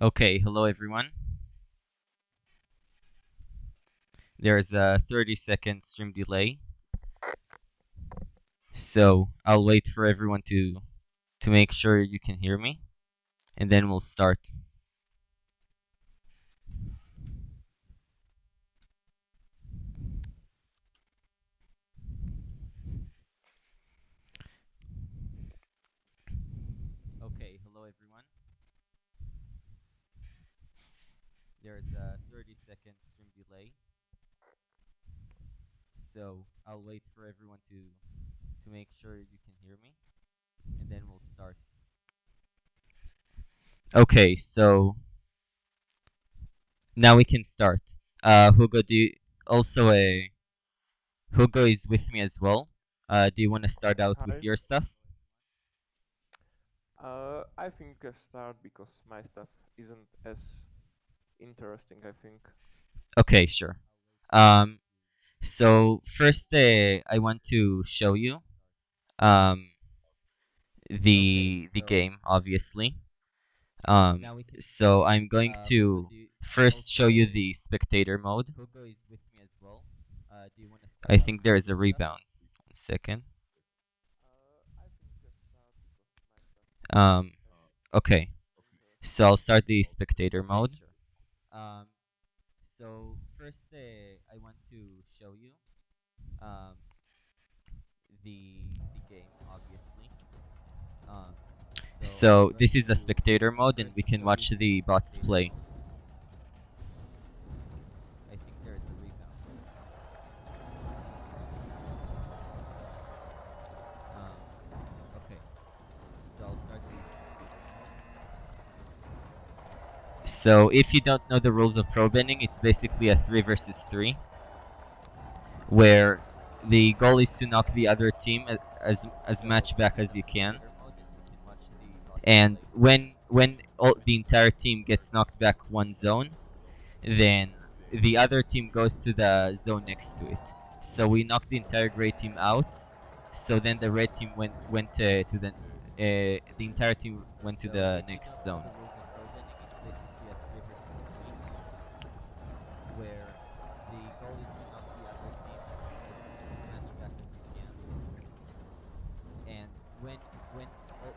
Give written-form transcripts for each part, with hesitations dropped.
Okay, hello everyone. There's a 30-second stream delay, so I'll wait for everyone to make sure you can hear me, and then we'll start. Okay, hello everyone. There's a 30-second stream delay, so I'll wait for everyone to make sure you can hear me, and then we'll start. Okay, so now we can start. Hugo, also Hugo is with me as well. Do you want to start out with Hi. your stuff? I think I start because my stuff isn't as interesting, I think. Okay, sure. Um, So first, I want to show you um, the game, obviously. Um, so I'm going to first show you the spectator mode. I think there is a rebound. 1 second. I think I start because my stuff Um, okay, isn't so interesting. I'll start the spectator mode. Um, so first, I want to show you um, the game, obviously. Um, so this is the spectator mode, and we can watch the bots play. I think there is a rebound. Okay, so I'll start the spectator mode. So if you don't know the rules of pro bending, it's basically a 3 versus 3, where the goal is to knock the other team as much back as you can. And when the entire team gets knocked back one zone, then the other team goes to the zone next to it. So we knocked the entire gray team out. So then the red team went to the entire team went to the next zone. Where the goal is to knock the other team as much back as you can. And when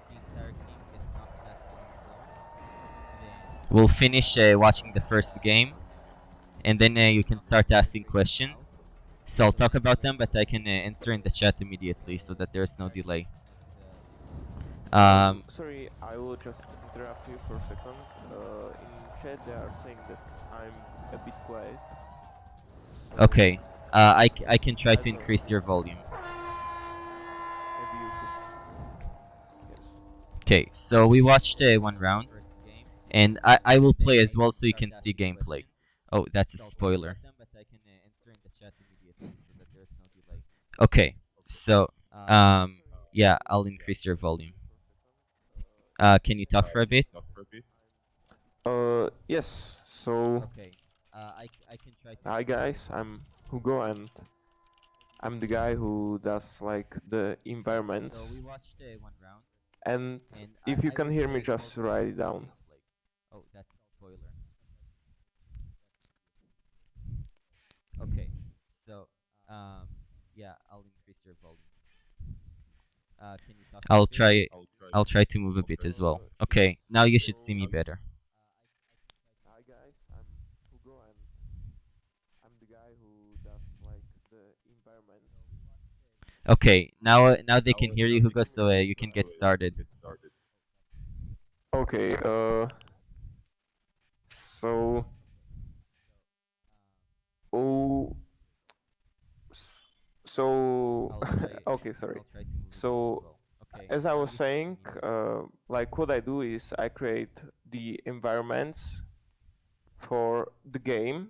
the entire team gets knocked back one zone, then we'll finish watching the first game, and then you can start asking questions. So I'll talk about them, but I can answer in the chat immediately so that there's no delay. Um, Sorry, I will just interrupt you for a second. In chat they are saying that I'm a bit quiet, so okay, I can try I to don't know. increase your volume. Maybe you could. Yes. Okay, so we watched one round, and I will play as well so you can see gameplay. Oh, that's a spoiler. Okay, so um, yeah, I'll increase your volume. Can you talk for a bit? Yes. So, Okay. I can try to hi increase your guys, volume. I'm Hugo and I'm the guy who does like the So environments. we watched one round, And and if you I can will hear play me, as well just so you can write it see down. gameplay. Oh, that's a spoiler. Okay, so um, yeah, I'll increase your volume. Can you talk for a I'll bit? try. I'll try to move a bit as well. Yes. Okay, now you should see So, me better. hi guys, I'm Hugo and I'm the guy who does like the environments. Okay, now they can hear you, Hugo, so you can get started. Okay. So, oh, s- so, okay. Sorry. I'll try to move a bit as So, well. Okay, as I now was you should see saying, me better. like what I do is I create the environments for the game,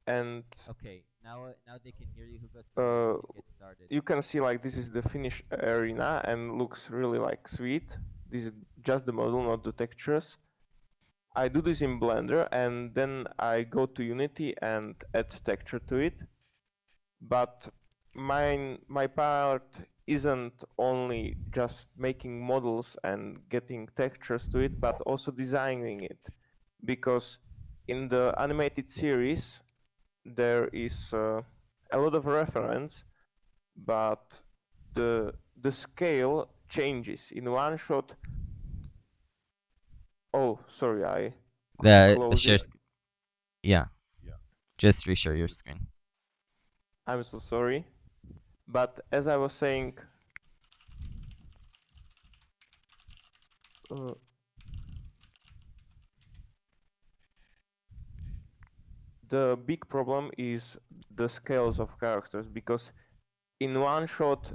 and Okay, now they can hear you, Hugo, so you uh, can get started. you can see like this is the finished arena and looks really like sweet. This is just the model, not the textures. I do this in Blender and then I go to Unity and add texture to it. But my part isn't only just making models and getting textures to it, but also designing it. Because in the animated series, there is a lot of reference, but the scale changes. In one shot, oh, sorry, I The close share. it. Yeah, just reshare your screen. I'm so sorry. But as I was saying, uh, the big problem is the scales of characters, because in one shot,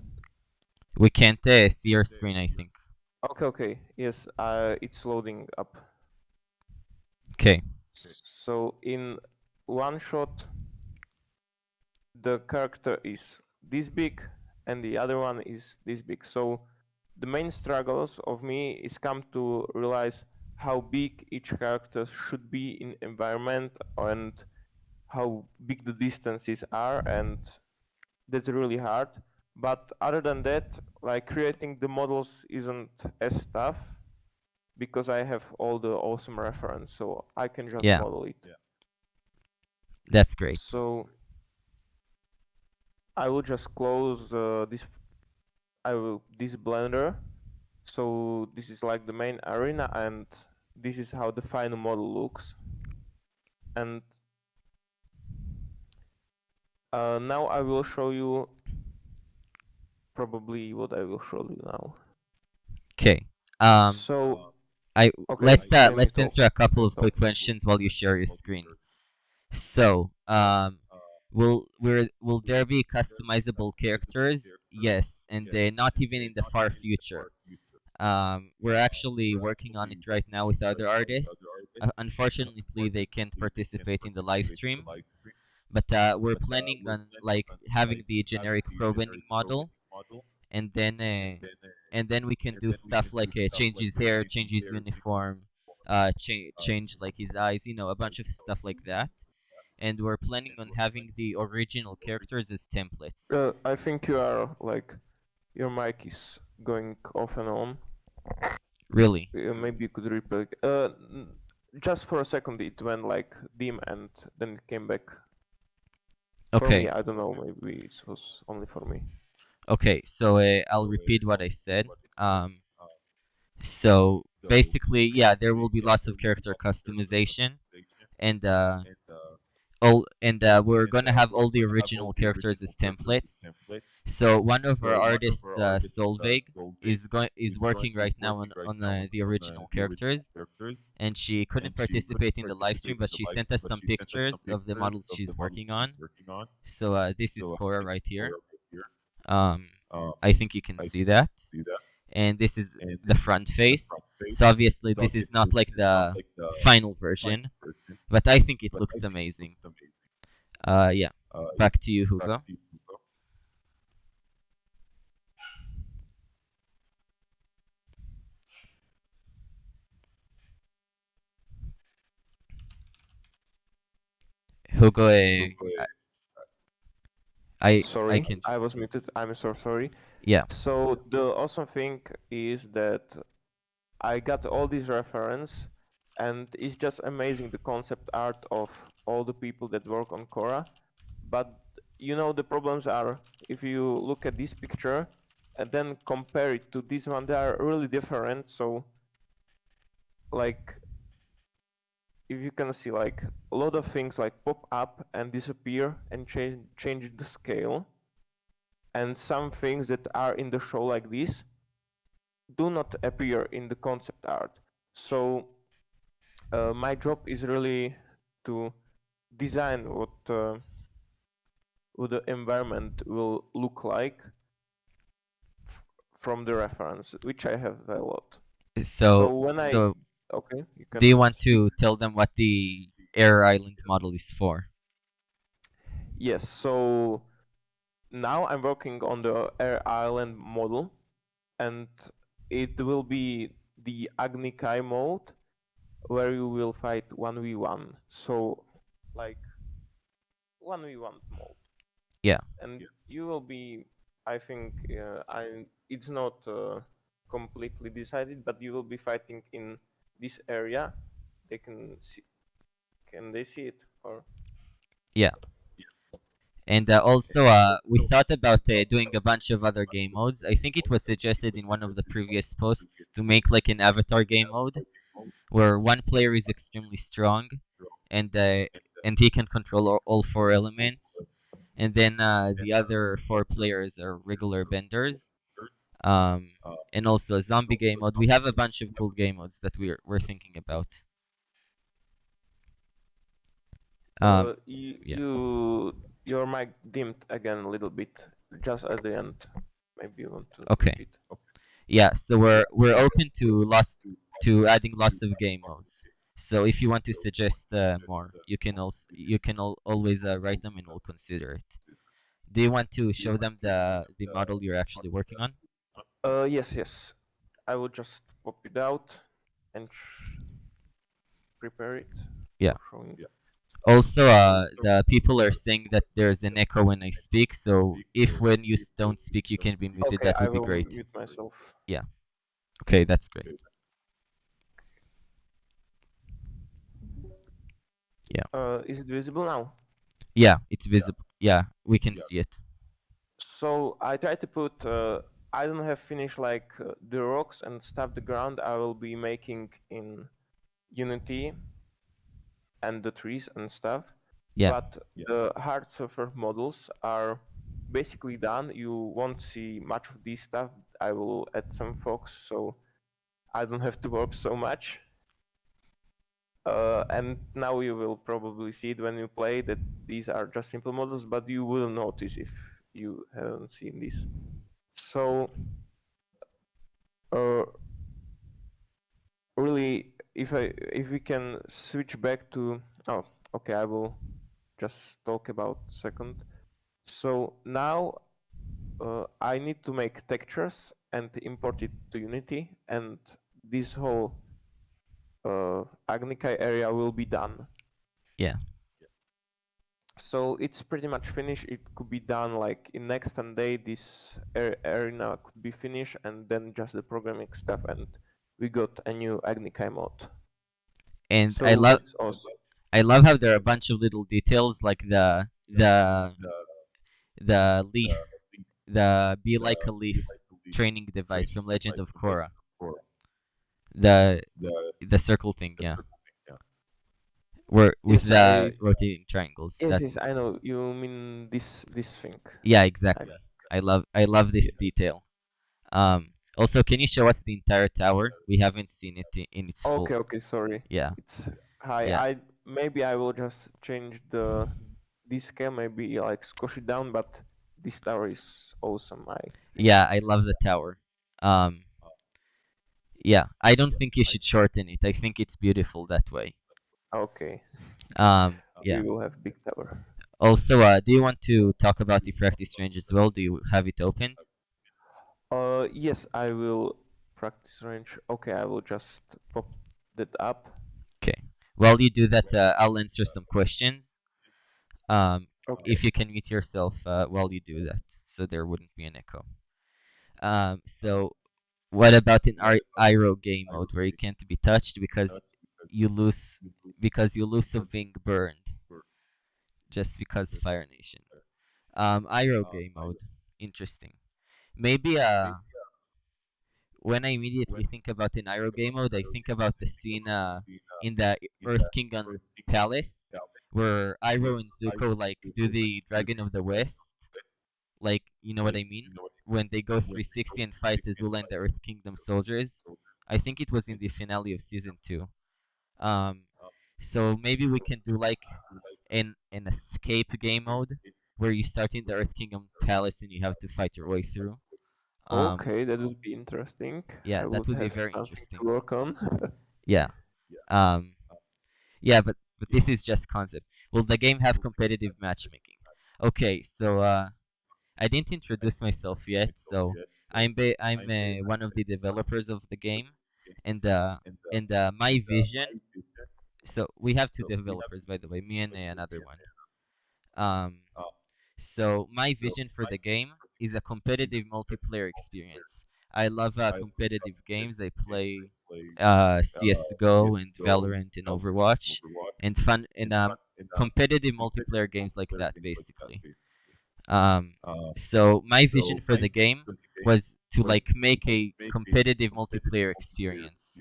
We can't see your screen, I think. okay, yes, it's loading up. Okay. So in one shot, the character is this big and the other one is this big. So the main struggles of me is come to realize how big each character should be in environment and how big the distances are, and that's really hard. But other than that, like creating the models isn't as tough because I have all the awesome reference, so I can just Yeah, model it. that's great. So I will just close this blender. So this is like the main arena, and this is how the final model looks. And now I will show you probably what I will show you now. Okay. Um, So I okay, let me let's talk. answer a Let couple me of talk. quick questions while you share your screen. So, will there be customizable characters? Yes, and not even in the far future. We're actually working on it right now with other artists. Unfortunately, they can't participate in the live stream, but we're planning on like having the generic pro-bending model, and then we can do stuff like change his hair, change his uniform, change like his eyes, a bunch of stuff like that. And we're planning on having the original characters as templates. I think you are like your mic is going off and on. Really? Maybe you could replay. Just for a second, it went like dim and then it came back. For me, Okay. I don't know. Maybe it was only for me. Okay. So I'll repeat what I said. So basically, yeah, there will be lots of character customization, and we're gonna have all the original characters as templates. So one of our artists, Solveig, is working right now on the original characters, and she couldn't participate in the live stream, but she sent us some pictures of the models she's working on. So this is Cora right here. Um, I think you can see that, and this is the front face. So obviously this is not like the final version, but I think it looks amazing. Yeah. Back to you, Hugo. Hugo, I Sorry, can. I was muted. I'm so sorry. Yeah. So the awesome thing is that I got all these reference, and it's just amazing the concept art of all the people that work on Cora. But the problems are if you look at this picture and then compare it to this one, they are really different. So like if you can see like a lot of things like pop up and disappear and change the scale, and some things that are in the show like this do not appear in the concept art. So my job is really to design what the environment will look like from the reference, which I have a lot. So So when I so okay, you do you can want speak. to tell them what the Air Island model is for? Yes. So now I'm working on the Air Island model, and it will be the Agni Kai mode where you will fight 1v1. So like 1v1 mode, Yeah. and you will be I think it's not completely decided, but you will be fighting in this area. They can see, can they see it? Or Yeah. And also, we thought about doing a bunch of other game modes. I think it was suggested in one of the previous posts to make like an avatar game mode where one player is extremely strong and uh, and he can control all four elements, and then the other four players are regular benders. Um, and also a zombie game mode. We have a bunch of cool game modes that we're thinking about. Um, yeah. your mic dimmed again a little bit, just at the end. Maybe you want to Okay. repeat. Yeah, so we're open to adding lots of game modes. So if you want to suggest more, you can always write them and we'll consider it. Do you want to show them the model you're actually working on? Yes, yes. I will just pop it out and prepare it Yeah. for showing. Also, the people are saying that there's an echo when I speak, so if when you don't speak you can be muted, Okay, that I would be will great. mute myself. Yeah. Okay, that's great. Yeah. Is it visible now? Yeah, it's visible. Yeah, we can see it. So I try to put. I don't have finished like the rocks and stuff. The ground I will be making in Unity and the trees and stuff. Yeah. But the hard surface models are basically done. You won't see much of this stuff. I will add some fogs so I don't have to work so much. And now you will probably see it when you play that these are just simple models, but you will notice if you haven't seen this. So, uh, really, if we can switch back to okay, I will just talk about second. So now I need to make textures and import it to Unity, and this whole Agnica area will be done. Yeah. So it's pretty much finished. It could be done like in next 10 day. This arena could be finished, and then just the programming stuff, and we got a new Agnica mode. And I So love that's awesome. I love how there are a bunch of little details like the leaf, the be like a leaf training device from Legend of Korra. The the circle thing, yeah. Where with Yes, the rotating triangles. yes, That's yes, I know. You mean this thing? yeah, I, exactly. I love this yes. detail. Also, can you show us the entire tower? We haven't seen it in its full. Okay, okay, sorry. Yeah, It's high. yeah, I maybe I will just change the this scale, maybe like squash it down, but this tower is awesome, I think. yeah. I love the tower. Um, yeah. I don't think you should shorten it. I think it's beautiful that way. Okay, we Yeah. will have big tower. Also, do you want to talk about the practice range as well? Do you have it opened? Yes, I will practice range. Okay, I will just pop that up. Okay. While you do that, I'll answer some questions. Um, Okay. if you can mute yourself while you do that, so there wouldn't be an echo. So what about in Iro game mode where you can't be touched you lose you lose of being burned just because Fire Nation. Iro game mode, interesting. Maybe when I immediately think about an Iroh game mode, I think about the scene in the Earth Kingdom Palace where Iroh and Zuko like do the Dragon of the West. Like, you know what I mean? When they go 360 and fight Azula and the Earth Kingdom soldiers. I think it was in the finale of season 2. Um, so maybe we can do like an escape game mode where you start in the Earth Kingdom Palace and you have to fight your way through. Um, Okay, that would be interesting. yeah, I that would would be have very something interesting. to work on. Yeah. Um, yeah, but this is just concept. Will the game have competitive matchmaking? Okay, so I didn't introduce myself yet. So I'm one of the developers of the game, and my vision. So we have two developers, by the way, me and another one. Um, so my vision for the game. is a competitive multiplayer experience. I love competitive games. I play CS:GO and Valorant and Overwatch, and fun and competitive multiplayer games like that, basically. Um, so my vision for the game was to like make a competitive multiplayer experience.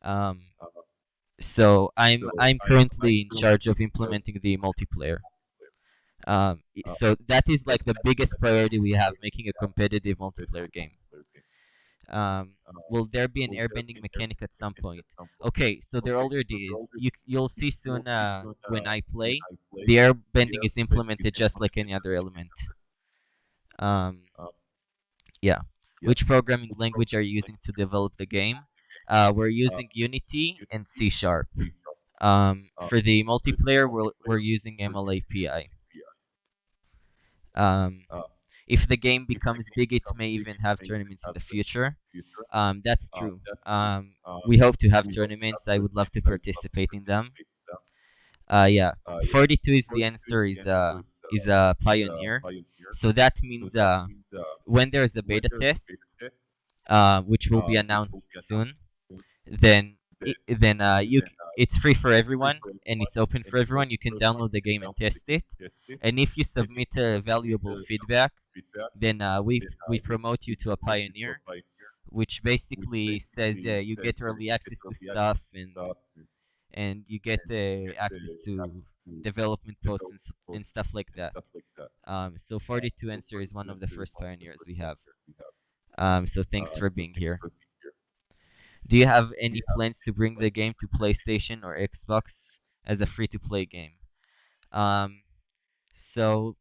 Um, so I'm currently in charge of implementing the multiplayer. So that is like the biggest priority we have, making a competitive multiplayer game. Um, will there be an airbending mechanic at some point? Okay, so there already is. You'll see soon when I play, the airbending is implemented just like any other element. Um, yeah. Which programming language are you using to develop the game? We're using Unity and C Sharp. For the multiplayer, we're using MLAPI. Um, if the game becomes big, it may even have tournaments in the future. That's true. We hope to have tournaments. I would love to participate in them. Yeah, 42 is the answer. Is a pioneer. So that means when there's a beta test, which will be announced soon, then it's free for everyone and it's open for everyone. You can download the game and test it. And if you submit valuable feedback, then we promote you to a pioneer, which basically says you get early access to stuff and you get access to development posts and stuff like that. So 42 Answer is one of the first pioneers we have. So thanks for being here. Do you have any plans to bring the game to PlayStation or Xbox as a free-to-play game? Um, so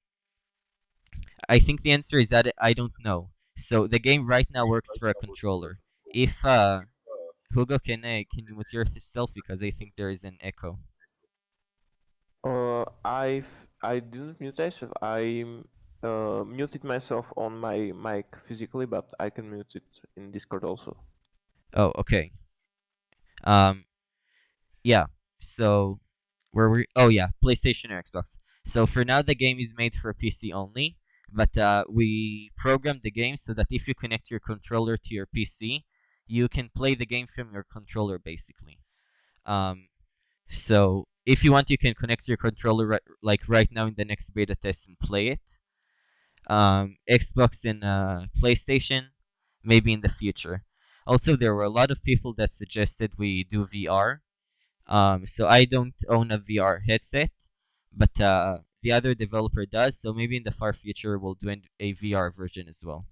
I think the answer is that I don't know. So the game right now works for a controller. If Hugo, can you mute yourself because I think there is an echo. I didn't mute myself. I muted myself on my mic physically, but I can mute it in Discord also. Oh, okay. Um, yeah. So where we? Oh yeah, PlayStation or Xbox. So for now, the game is made for PC only, but we programmed the game so that if you connect your controller to your PC, you can play the game from your controller, basically. Um, so if you want, you can connect your controller like right now in the next beta test and play it. Xbox and PlayStation, maybe in the future. Also, there were a lot of people that suggested we do VR. So I don't own a VR headset, but the other developer does. So maybe in the far future we'll do a VR version as well.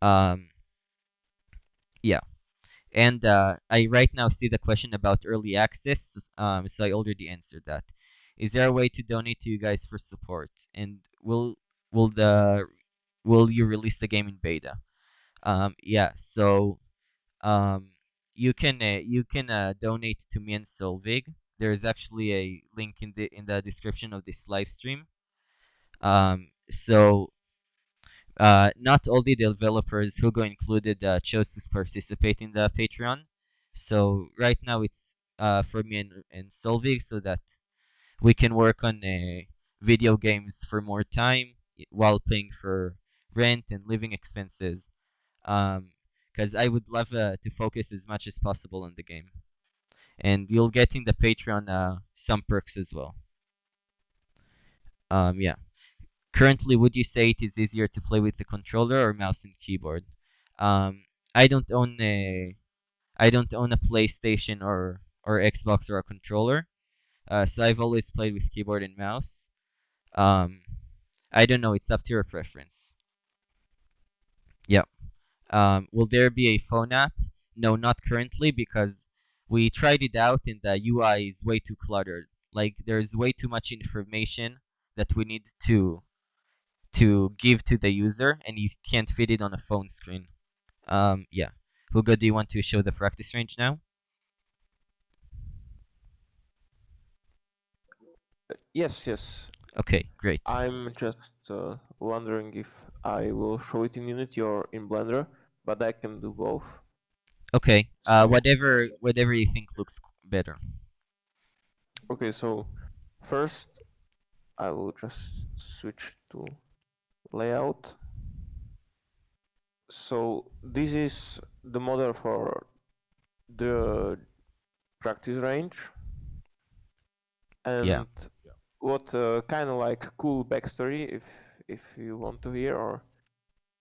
Um, yeah. And I right now see the question about early access. So I already answered that. Is there a way to donate to you guys for support? And will the will you release the game in beta? Yeah. So um, you can donate to me and Solvig. There is actually a link in the description of this live stream. So not all the developers, Hugo included, chose to participate in the Patreon. So right now it's for me and Solvig so that we can work on video games for more time while paying for rent and living expenses. Because I would love to focus as much as possible on the game. And you'll get in the Patreon some perks as well. Yeah. Currently, would you say it is easier to play with the controller or mouse and keyboard? Um, I don't own a PlayStation or Xbox or a controller, so I've always played with keyboard and mouse. Um, I don't know. It's up to your preference. Yeah. Will there be a phone app? No, not currently because we tried it out and the UI is way too cluttered. Like there's way too much information that we need to give to the user, and you can't fit it on a phone screen. Yeah. Hugo, do you want to show the practice range now? Yes, yes. Okay, great. I'm just wondering if I will show it in Unity or in Blender, but I can do both. Okay. So, Whatever you think looks better. okay, so first I will just switch to layout. So this is the model for the practice range, Yeah. and what kind of like cool backstory, if you want to hear, or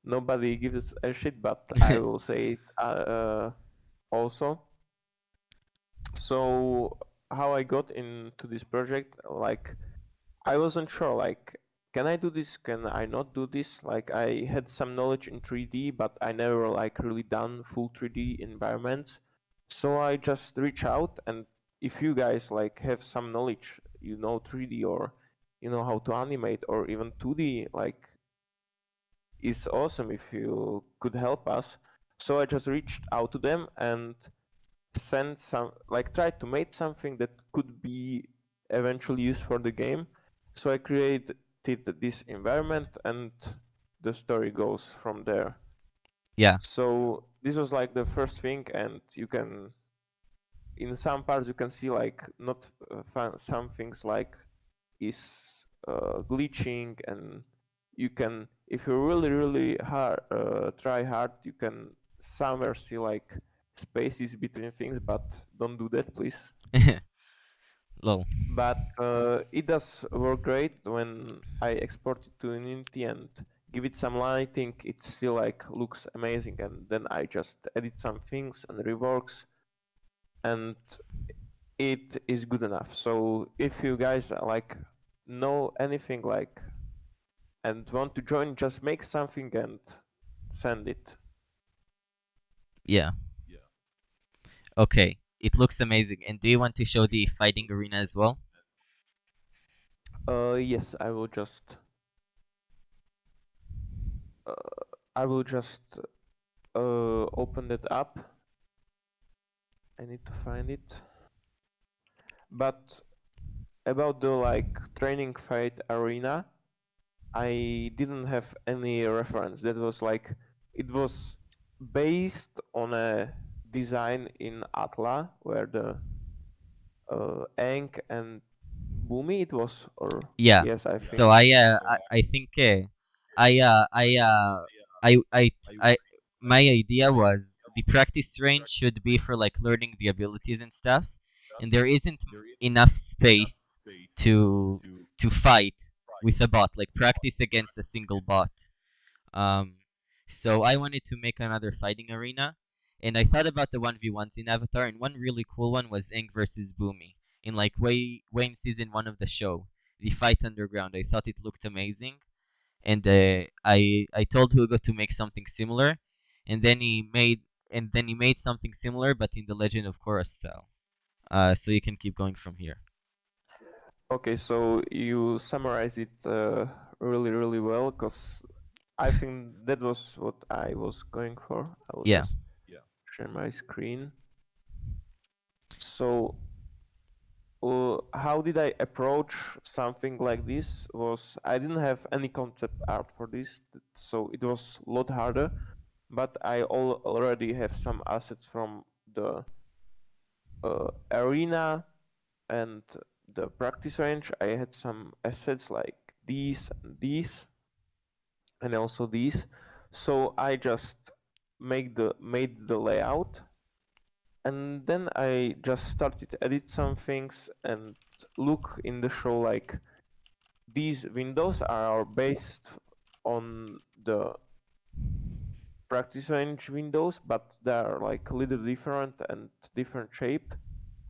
nobody gives a shit, but I will say it also. So how I got into this project, like I wasn't sure, like, can I do this? Can I not do this? Like, I had some knowledge in 3D, but I never like really done full 3D environments. So I just reach out, and if you guys like have some knowledge, you know 3D, or you know how to animate, or even 2D, like, is awesome if you could help us. So I just reached out to them and sent some, like, tried to make something that could be eventually used for the game. So I created this environment, and the story goes from there. Yeah. So this was like the first thing, and you can, in some parts you can see like not some things like is glitching, and you can, if you really hard try hard, you can somewhere see like spaces between things, but don't do that, please. Lol. But it does work great when I export it to Unity and give it some lighting. It still like looks amazing, and then I just edit some things and reworks, and it is good enough. So if you guys like know anything like and want to join, just make something and send it. Yeah. Okay. It looks amazing. And do you want to show the fighting arena as well? Yes, uh, I will just open it up. I need to find it. But about the like training fight arena, I didn't have any reference. That was like, it was based on a design in Atla where the Aang and Bumi it was, or Yeah. yes, I So think. I think I uh I uh I my idea was the practice range should be for like learning the abilities and stuff, and there isn't enough space to fight with a bot, like practice against a single bot. Um, so I wanted to make another fighting arena, and I thought about the 1v1s in Avatar, and one really cool one was Aang versus Boomy in like way in season 1 of the show, the fight underground. I thought it looked amazing, and I told Hugo to make something similar, and then he made something similar, but in the Legend of Korra style. So you can keep going from here. Okay, so you summarized it really well, because I think that was what I was going for. I will Yeah, just share my screen. So how did I approach something like this? Was I didn't have any concept art for this, so it was a lot harder. But I already have some assets from the arena and the practice range. I had some assets like these and these, and also these. So I just made the layout, and then I just started to edit some things and look in the show like these windows are based on the practice range windows, but they are like a little different and different shaped.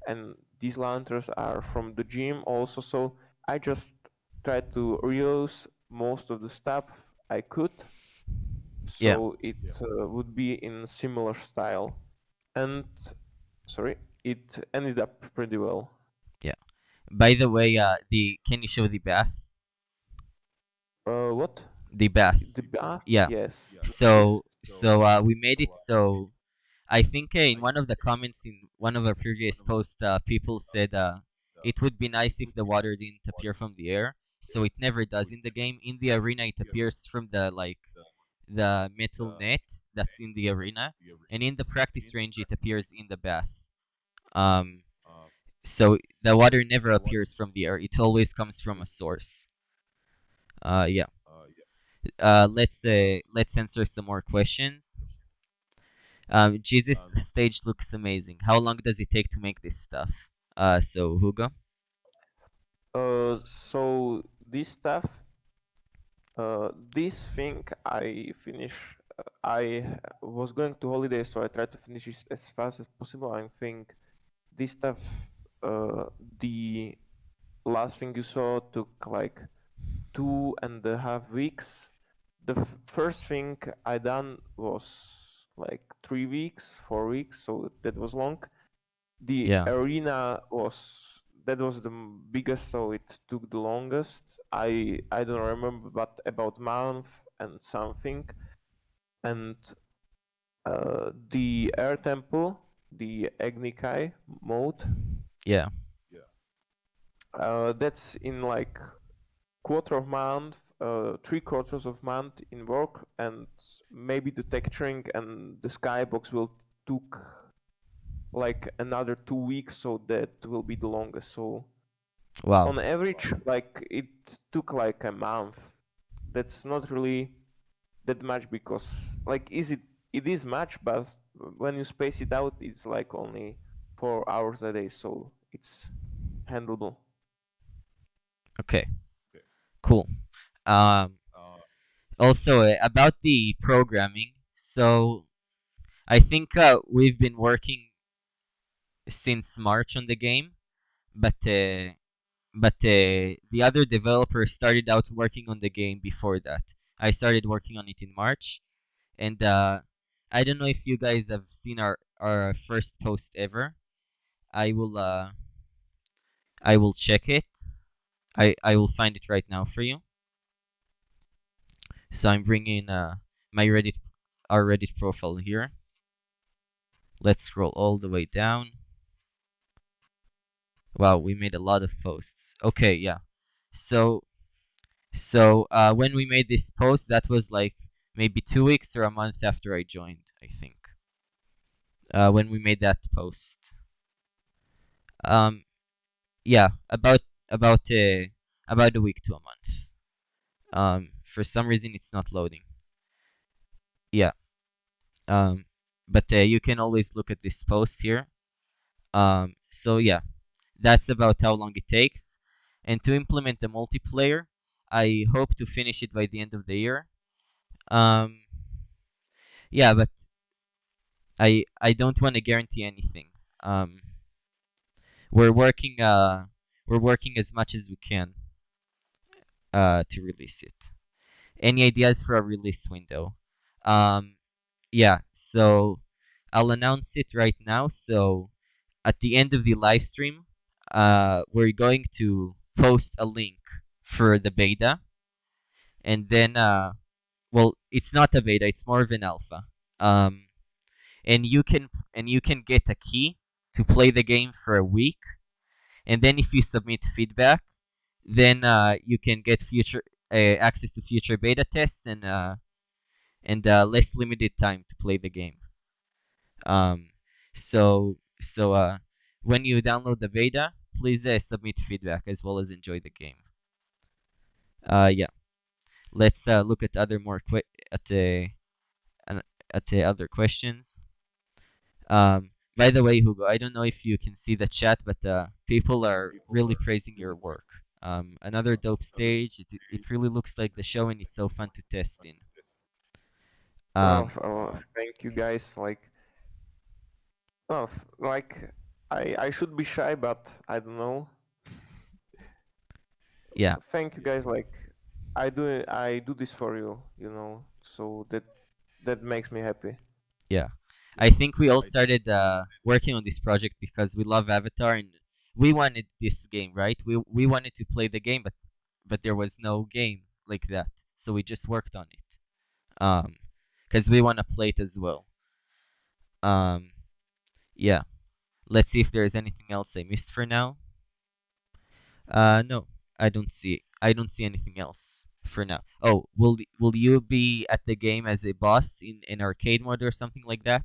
And these lanterns are from the gym also. So I just tried to reuse most of the stuff I could, yeah, so it would be in similar style. And sorry, it ended up pretty well. yeah. By the way, the can you show the bath? What? The bath. The bath? Yeah. Yes, please. So we made it so I think in one of the comments in one of our previous posts, people said it would be nice if the water didn't appear from the air. So it never does in the game. In the arena, it appears from the like the metal net that's in the arena, and in the practice range, it appears in the bath. Um, so the water never appears from the air. It always comes from a source. Yeah. Let's answer some more questions. Jesus stage looks amazing. How long does it take to make this stuff? So Hugo. So this stuff, this thing I finish. I was going to holiday, so I tried to finish it as fast as possible. I think this stuff, uh, the last thing you saw took like 2.5 weeks. The first thing I done was like 3 weeks, 4 weeks, so that was long. The Yeah. arena was that was the biggest, so it took the longest. I don't remember, but about month and something. And the air temple, the Agnikai mode, Yeah. that's in like quarter of month, 3 quarters of month in work, and maybe the texturing and the skybox will took like another 2 weeks, so that will be the longest. So Wow. on average, like it took like a month. That's not really that much because like it is much, but when you space it out, it's like only 4 hours a day, so it's handleable. Okay. Cool. Um, Also, about the programming. So I think we've been working since March on the game, but the other developer started out working on the game before that. I started working on it in March, and I don't know if you guys have seen our first post ever. I will uh I will check it. I will find it right now for you. So I'm bringing my Reddit our Reddit profile here. Let's scroll all the way down. Wow, we made a lot of posts. Okay, yeah. So when we made this post, that was like maybe 2 weeks or a month after I joined, I think. When we made that post. Um, yeah, about a week to a month. For some reason it's not loading. Yeah. Um, but you can always look at this post here. So yeah, that's about how long it takes. And to implement the multiplayer, I hope to finish it by the end of the year. Um, yeah, but I don't want to guarantee anything. Um, we're working we're working as much as we can to release it. Any ideas for a release window? Um, yeah, so I'll announce it right now. So at the end of the live stream, we're going to post a link for the beta, and then well, it's not a beta; it's more of an alpha. Um, and you can get a key to play the game for a week, and then if you submit feedback, then you can get future access to future beta tests and less limited time to play the game. Um, so when you download the beta, please submit feedback as well as enjoy the game. Yeah, let's look at other more at the at the other questions. By the way, Hugo, I don't know if you can see the chat, but people are really praising your work. Another dope stage. It really looks like the show, and it's so fun to test in. Oh, Um, thank you guys. Like I should be shy, but I don't know. yeah, Thank you guys. Like I do this for you, so that makes me happy. yeah. I think we all started working on this project because we love Avatar and we wanted this game, right? We wanted to play the game, but there was no game like that, so we just worked on it. Because we want to play it as well. Um, yeah. Let's see if there's anything else I missed for now. No, I don't see anything else for now. Oh, will you be at the game as a boss in arcade mode or something like that?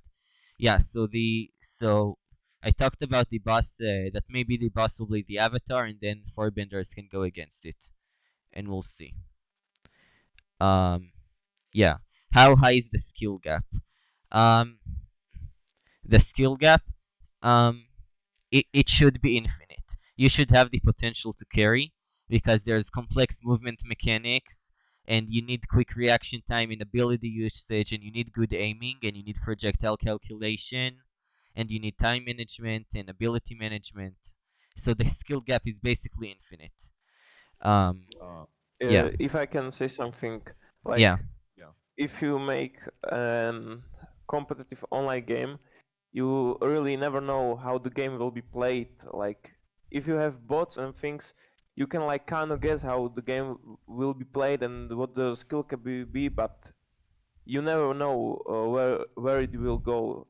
Yeah. So I talked about the boss that maybe the boss will be the avatar, and then four benders can go against it, and we'll see. Um, yeah. How high is the skill gap? Um, the skill gap. Um, it should be infinite. You should have the potential to carry because there's complex movement mechanics and you need quick reaction time and ability usage and you need good aiming and you need projectile calculation and you need time management and ability management. So the skill gap is basically infinite. Um, yeah, If I can say something, yeah, like if you make an competitive online game, you really never know how the game will be played. Like if you have bots and things, you can like kind of guess how the game will be played and what the skill can be, but you never know where it will go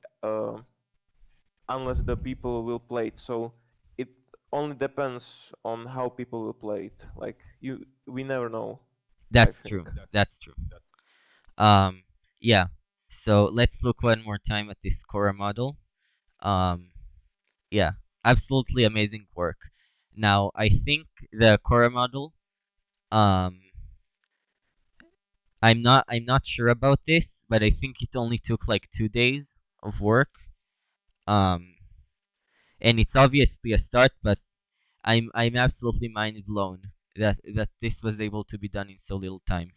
unless the people will play it. So it only depends on how people will play it. Like we never know. I that's think. true. That's true. Um, yeah. So let's look one more time at this Cora model. Um, Yeah, absolutely amazing work. Now, I think the Cora model, um, I'm not sure about this, but I think it only took like 2 days of work. Um, and it's obviously a start, but I'm absolutely mind blown that this was able to be done in so little time.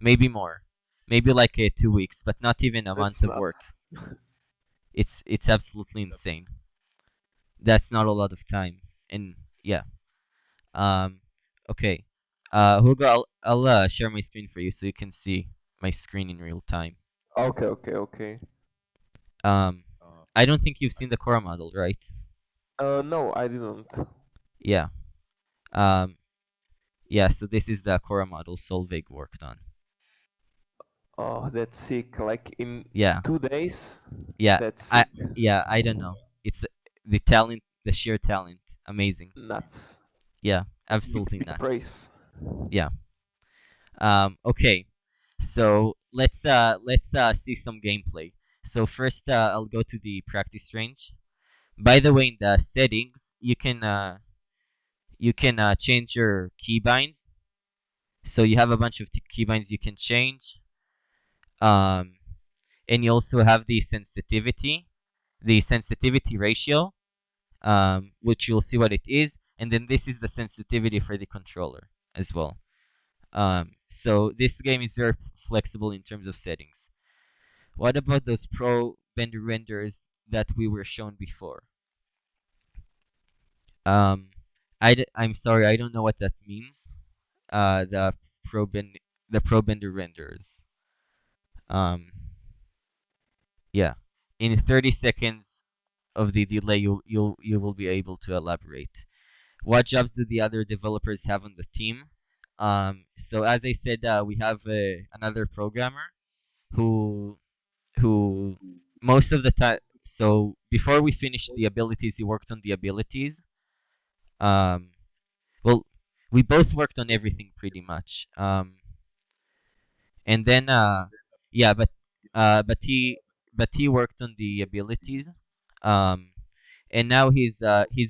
Maybe more, maybe like 2 weeks, but not even a month That's of not. work. It's absolutely insane. That's not a lot of time, and yeah. Um, okay. Hugo, I'll share my screen for you so you can see my screen in real time. Okay, okay, okay. Um, I don't think you've seen the Cora model, right? No, I didn't. Yeah. Um, yeah. So this is the Cora model Solveig worked on. Oh, that's sick. Like in Yeah. 2 days, Yeah. that's I sick. yeah. I don't know. It's the talent, the sheer talent, amazing. Nuts. Yeah. Big, Absolutely big nuts. praise. Yeah. Okay. So let's see some gameplay. So first, I'll go to the practice range. By the way, in the settings, you can change your keybinds. So you have a bunch of keybinds you can change. Um, and you also have the sensitivity ratio, which you'll see what it is. And then this is the sensitivity for the controller as well. So this game is very flexible in terms of settings. What about those pro bender renders that we were shown before? Um, I'm sorry, I don't know what that means. The pro ben the pro bender renders. Um, yeah, in 30 seconds of the delay, you will be able to elaborate. What jobs do the other developers have on the team? So as I said, we have another programmer who who most of the time. So before we finished the abilities, he worked on the abilities. Um, well, we both worked on everything pretty much. And then yeah, uh, but he but he worked on the abilities. Um, and now he's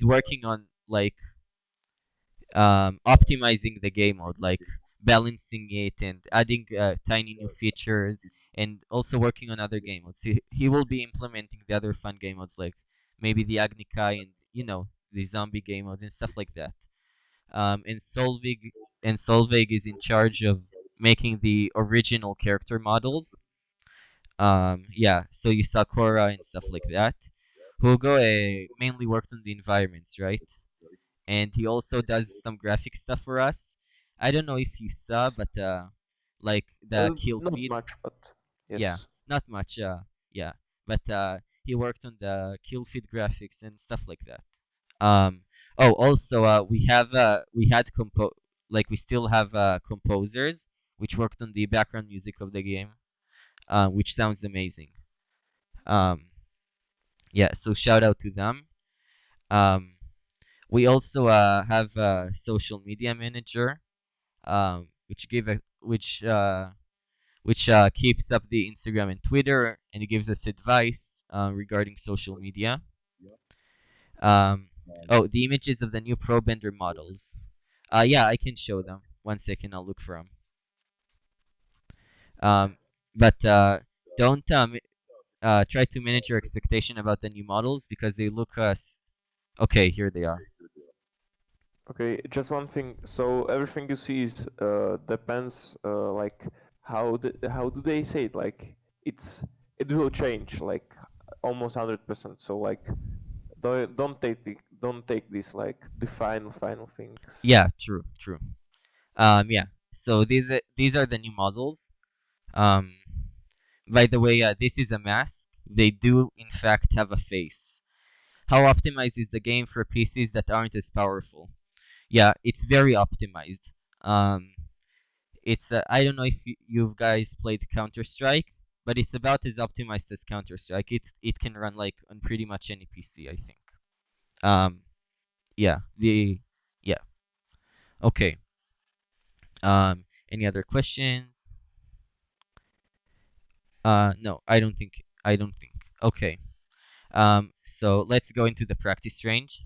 working on like optimizing the game mode, like balancing it and adding tiny new features, and also working on other game modes. He will be implementing the other fun game modes, like maybe the Agnikai and the zombie game modes and stuff like that. And Solveig is in charge of making the original character models. Yeah, so you saw Korra and stuff like that. Hugo mainly worked on the environments, right? And he also does some graphic stuff for us. I don't know if you saw, but like the kill Not feed, much, but yeah, yes. not much, yeah, but he worked on the kill feed graphics and stuff like that. Oh, also, we had we still have composers which worked on the background music of the game, which sounds amazing. Um, yeah, so shout out to them. Um, we also have a social media manager, which keeps up the Instagram and Twitter, and it gives us advice regarding social media. Um, oh, the images of the new ProBender models. Yeah, I can show them. 1 second, I'll look for them. Um, but don't try to manage your expectation about the new models because they look okay. Here they are. Okay, just one thing. So everything you see is depends like how do they say it? Like it will change like almost 100%. So like don't take this like the final things. Yeah, true, true. Yeah. So these are the new models. Um, by the way, this is a mask. They do in fact have a face. How optimized is the game for PCs that aren't as powerful? Yeah, it's very optimized. Um, it's I don't know if you guys played Counter Strike, but it's about as optimized as Counter Strike. It can run like on pretty much any PC, I think. Um, yeah, the yeah. Okay. Any other questions? No, I don't think. Okay. So let's go into the practice range.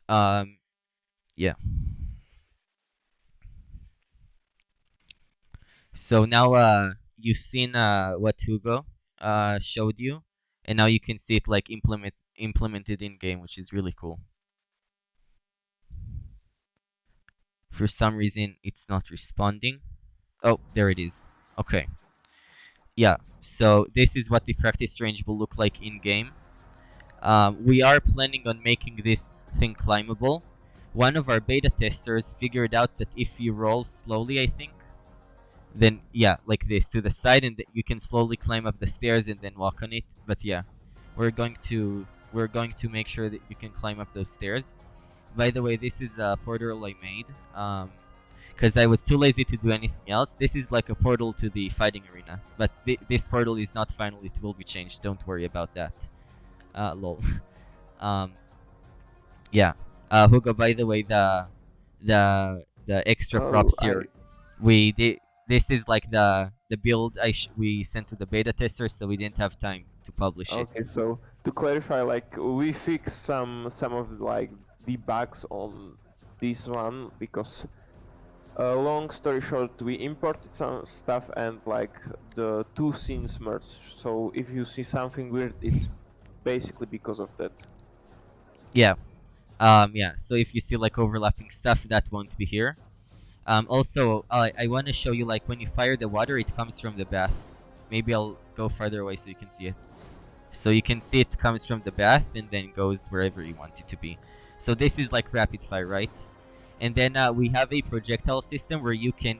Um, yeah. So now you've seen what Hugo showed you, and now you can see it like implemented in game, which is really cool. For some reason, it's not responding. Oh, there it is. Okay. Yeah. So this is what the practice range will look like in game. We are planning on making this thing climbable. One of our beta testers figured out that if you roll slowly, I think, then yeah, like this to the side, and you can slowly climb up the stairs and then walk on it. But yeah, we're going to make sure that you can climb up those stairs. By the way, this is a portal I made because I was too lazy to do anything else. This is like a portal to the fighting arena, but this portal is not final. It will be changed. Don't worry about that. Lol. um, yeah. Hugo, by the way, the extra Oh, props here, we did. This is like the build we sent to the beta testers, so we didn't have time to publish it. okay. So to clarify, like we fixed some of like the bugs on this one because long story short, we imported some stuff and like the two scenes merged. So if you see something weird, it's basically because of that. Yeah. Yeah. So if you see like overlapping stuff, that won't be here. Also, I want to show you like when you fire the water, it comes from the bath. Maybe I'll go farther away so you can see it. So you can see it comes from the bath and then goes wherever you want it to be. So this is like rapid fire, right? And then we have a projectile system where you can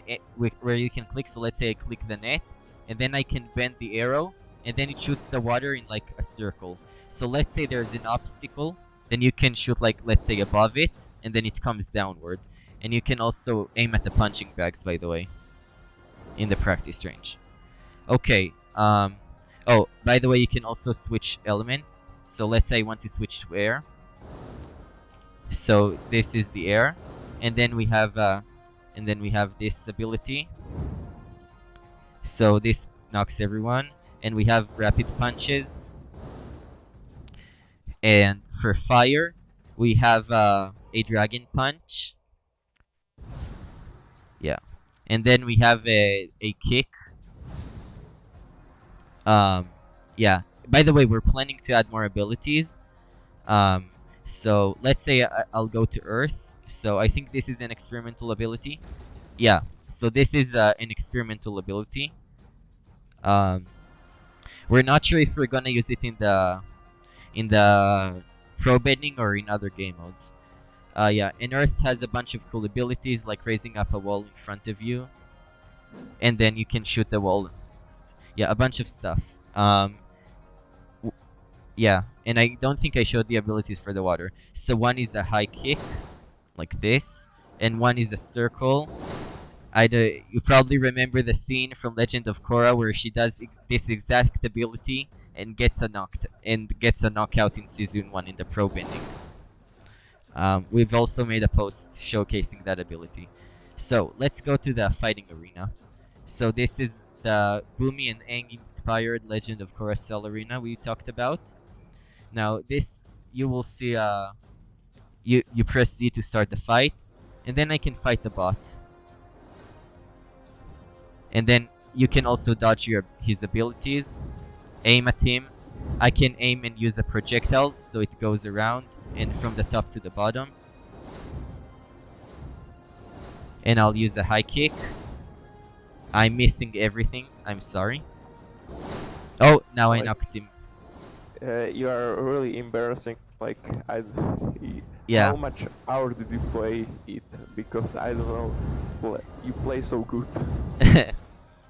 click. So let's say I click the net, and then I can bend the arrow, and then it shoots the water in like a circle. So let's say there's an obstacle, then you can shoot like let's say above it, and then it comes downward. And you can also aim at the punching bags, by the way, in the practice range. Okay. Oh, by the way, you can also switch elements. So let's say I want to switch to air. So this is the air, and then we have this ability. So this knocks everyone, and we have rapid punches. And for fire, we have a dragon punch. Yeah, and then we have a kick. Um, yeah. By the way, we're planning to add more abilities. Um, so let's say I'll go to Earth. So I think this is an experimental ability. Yeah. So this is an experimental ability. Um, we're not sure if we're gonna use it in the pro bending or in other game modes. Yeah. And Earth has a bunch of cool abilities like raising up a wall in front of you, and then you can shoot the wall. Yeah, a bunch of stuff. Yeah, and I don't think I showed the abilities for the water. So one is a high kick, like this, and one is a circle. You probably remember the scene from Legend of Korra where she does this exact ability and gets a knockout in season 1 in the pro bending. We've also made a post showcasing that ability. So let's go to the fighting arena. So this is the Boomy and Aang inspired Legend of Korra Cell arena we talked about. Now this you will see you press D to start the fight, and then I can fight the bot. And then You can also dodge his abilities, aim at him. I can aim and use a projectile, so it goes around and from the top to the bottom. And I'll use a high kick. I'm missing everything. I'm sorry. Oh, now I Like, knocked him. you are really embarrassing. Like, Yeah. how much hour did you play it? Because I don't know, you play so good.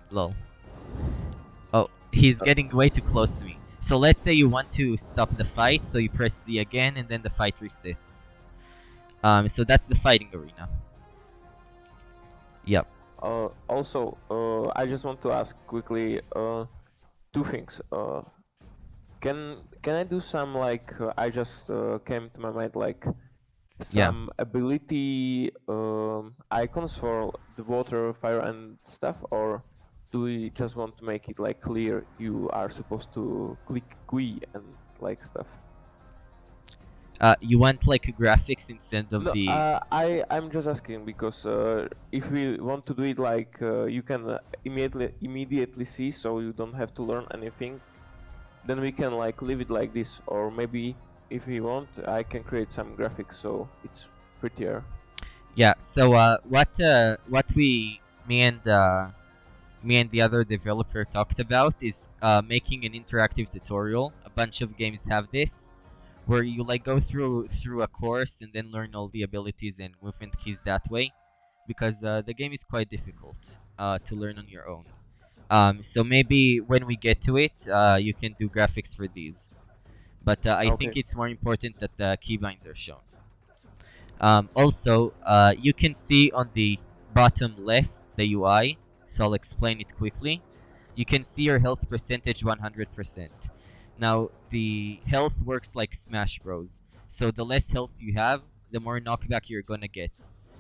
Lol. Oh, he's Uh, getting way too close to me. So let's say you want to stop the fight, so you press Z again, and then the fight resets. So that's the fighting arena. Yep. Also, I just want to ask quickly two things. Can I do some like I just came to my mind like Yeah. some ability icons for the water, fire, and stuff, or do we just want to make it like clear you are supposed to click Q and like stuff? You want like graphics instead of No, the. I'm just asking because if we want to do it like you can immediately see, so you don't have to learn anything, then we can like leave it like this, or maybe if we want, I can create some graphics so it's prettier. Yeah. So what me and the other developer talked about is making an interactive tutorial. A bunch of games have this, where you like go through a course and then learn all the abilities and movement keys that way, because the game is quite difficult to learn on your own. So maybe when we get to it, you can do graphics for these. But I Okay. think it's more important that the keybinds are shown. Also, you can see on the bottom left the UI, so I'll explain it quickly. You can see your health percentage 100%. Now, the health works like Smash Bros. So the less health you have, the more knockback you're gonna get.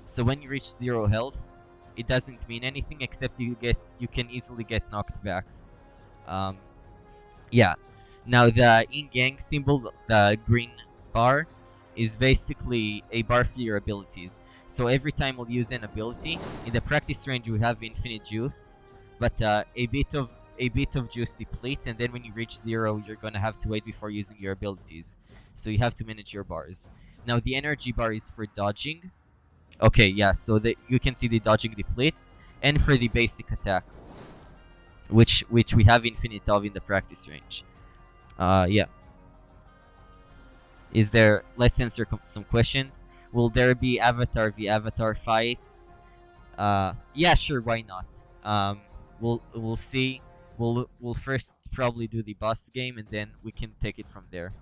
So when you reach 0 health, it doesn't mean anything except you can easily get knocked back. Um, yeah. Now the in-gang symbol, the green bar, is basically a bar for your abilities. So every time we'll use an ability, in the practice range we have infinite juice, but a bit of juice depletes, and then when you reach 0, you're gonna have to wait before using your abilities. So you have to manage your bars. Now the energy bar is for dodging. Okay, yeah. So that you can see the dodging depletes, and for the basic attack, which we have infinite of in the practice range. Yeah. Is there? Let's answer some questions. Will there be Avatar v Avatar fights? Yeah, sure. Why not? We'll see. We'll first probably do the boss game, and then we can take it from there.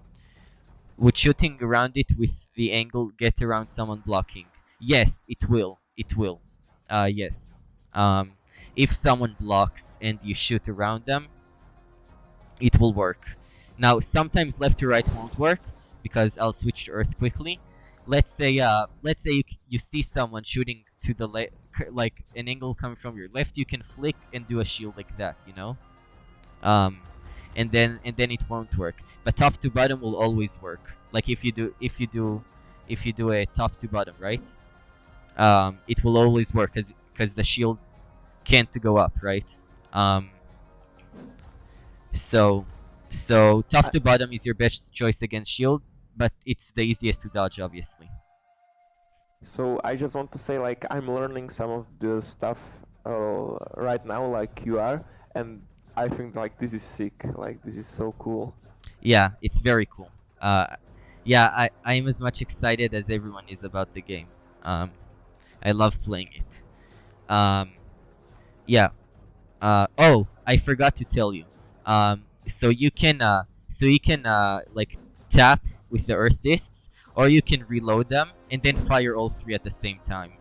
Would shooting around it with the angle get around someone blocking? Yes, it will. It will. Yes. Um, if someone blocks and you shoot around them, it will work. Now, sometimes left to right won't work because I'll switch to Earth quickly. Let's say you see someone shooting to the left, like an angle coming from your left. You can flick and do a shield like that, you know. Um, and then it won't work. But top to bottom will always work. Like if you do a top to bottom, right? It will always work because the shield can't go up, right? Um, so, so top I, to bottom is your best choice against shield, but it's the easiest to dodge, obviously. so I just want to say like I'm learning some of the stuff right now like you are, and I think like this is sick. Like this is so cool. Yeah, it's very cool. Yeah, I'm as much excited as everyone is about the game. Um, I love playing it. Um, yeah. Oh, I forgot to tell you. So you can like tap with the Earth discs, or you can reload them and then fire all three at the same time.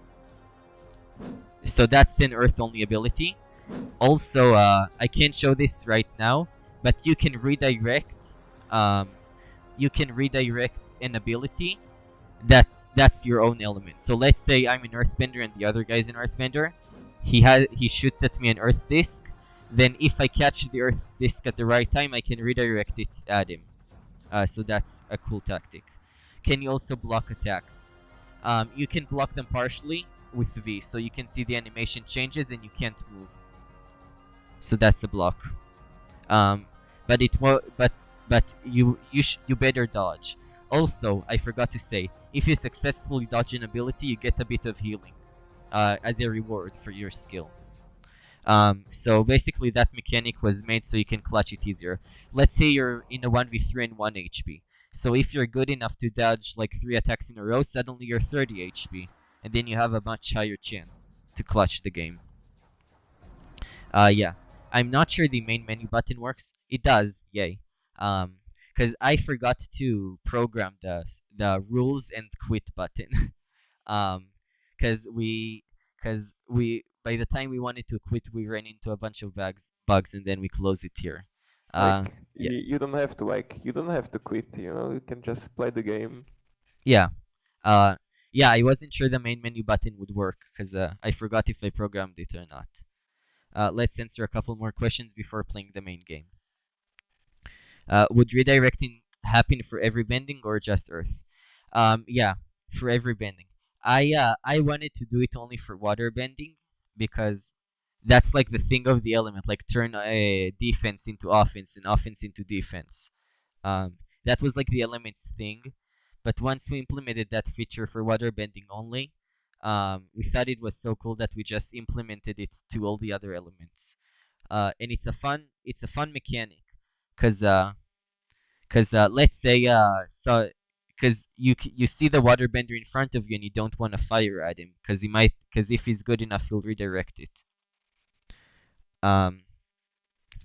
So that's an Earth only ability. Also, I can't show this right now, but you can redirect. Um, you can redirect an ability that's your own element. So let's say I'm an Earthbender and the other guy's an Earthbender. He shoots at me an Earth disc. Then if I catch the Earth disc at the right time, I can redirect it at him. So that's a cool tactic. Can you also block attacks? You can block them partially with V, so you can see the animation changes and you can't move. so that's a block. Um, but it wa- but you better dodge. Also, I forgot to say, if you successfully dodge an ability, you get a bit of healing, as a reward for your skill. So basically, that mechanic was made so you can clutch it easier. Let's say you're in a 1v3 and 1 HP. So if you're good enough to dodge like 3 attacks in a row, suddenly you're 30 HP, and then you have a much higher chance to clutch the game. Yeah. I'm not sure the main menu button works. It does, yay. Because I forgot to program the rules and quit button. um, because we by the time we wanted to quit, we ran into a bunch of bugs, and then we closed it here. Like Yeah, you don't have to you don't have to quit. You can just play the game. yeah. Uh, yeah. I wasn't sure the main menu button would work because I forgot if I programmed it or not. Let's answer a couple more questions before playing the main game. Would redirecting happen for every bending or just Earth? Yeah, for every bending. I wanted to do it only for water bending because that's like the thing of the element, like turn a defense into offense and offense into defense. That was like the element's thing, but once we implemented that feature for water bending only, we thought it was so cool that we just implemented it to all the other elements. And it's a fun mechanic, cause let's say because you see the waterbender in front of you and you don't want to fire at him because if he's good enough he'll redirect it. Um,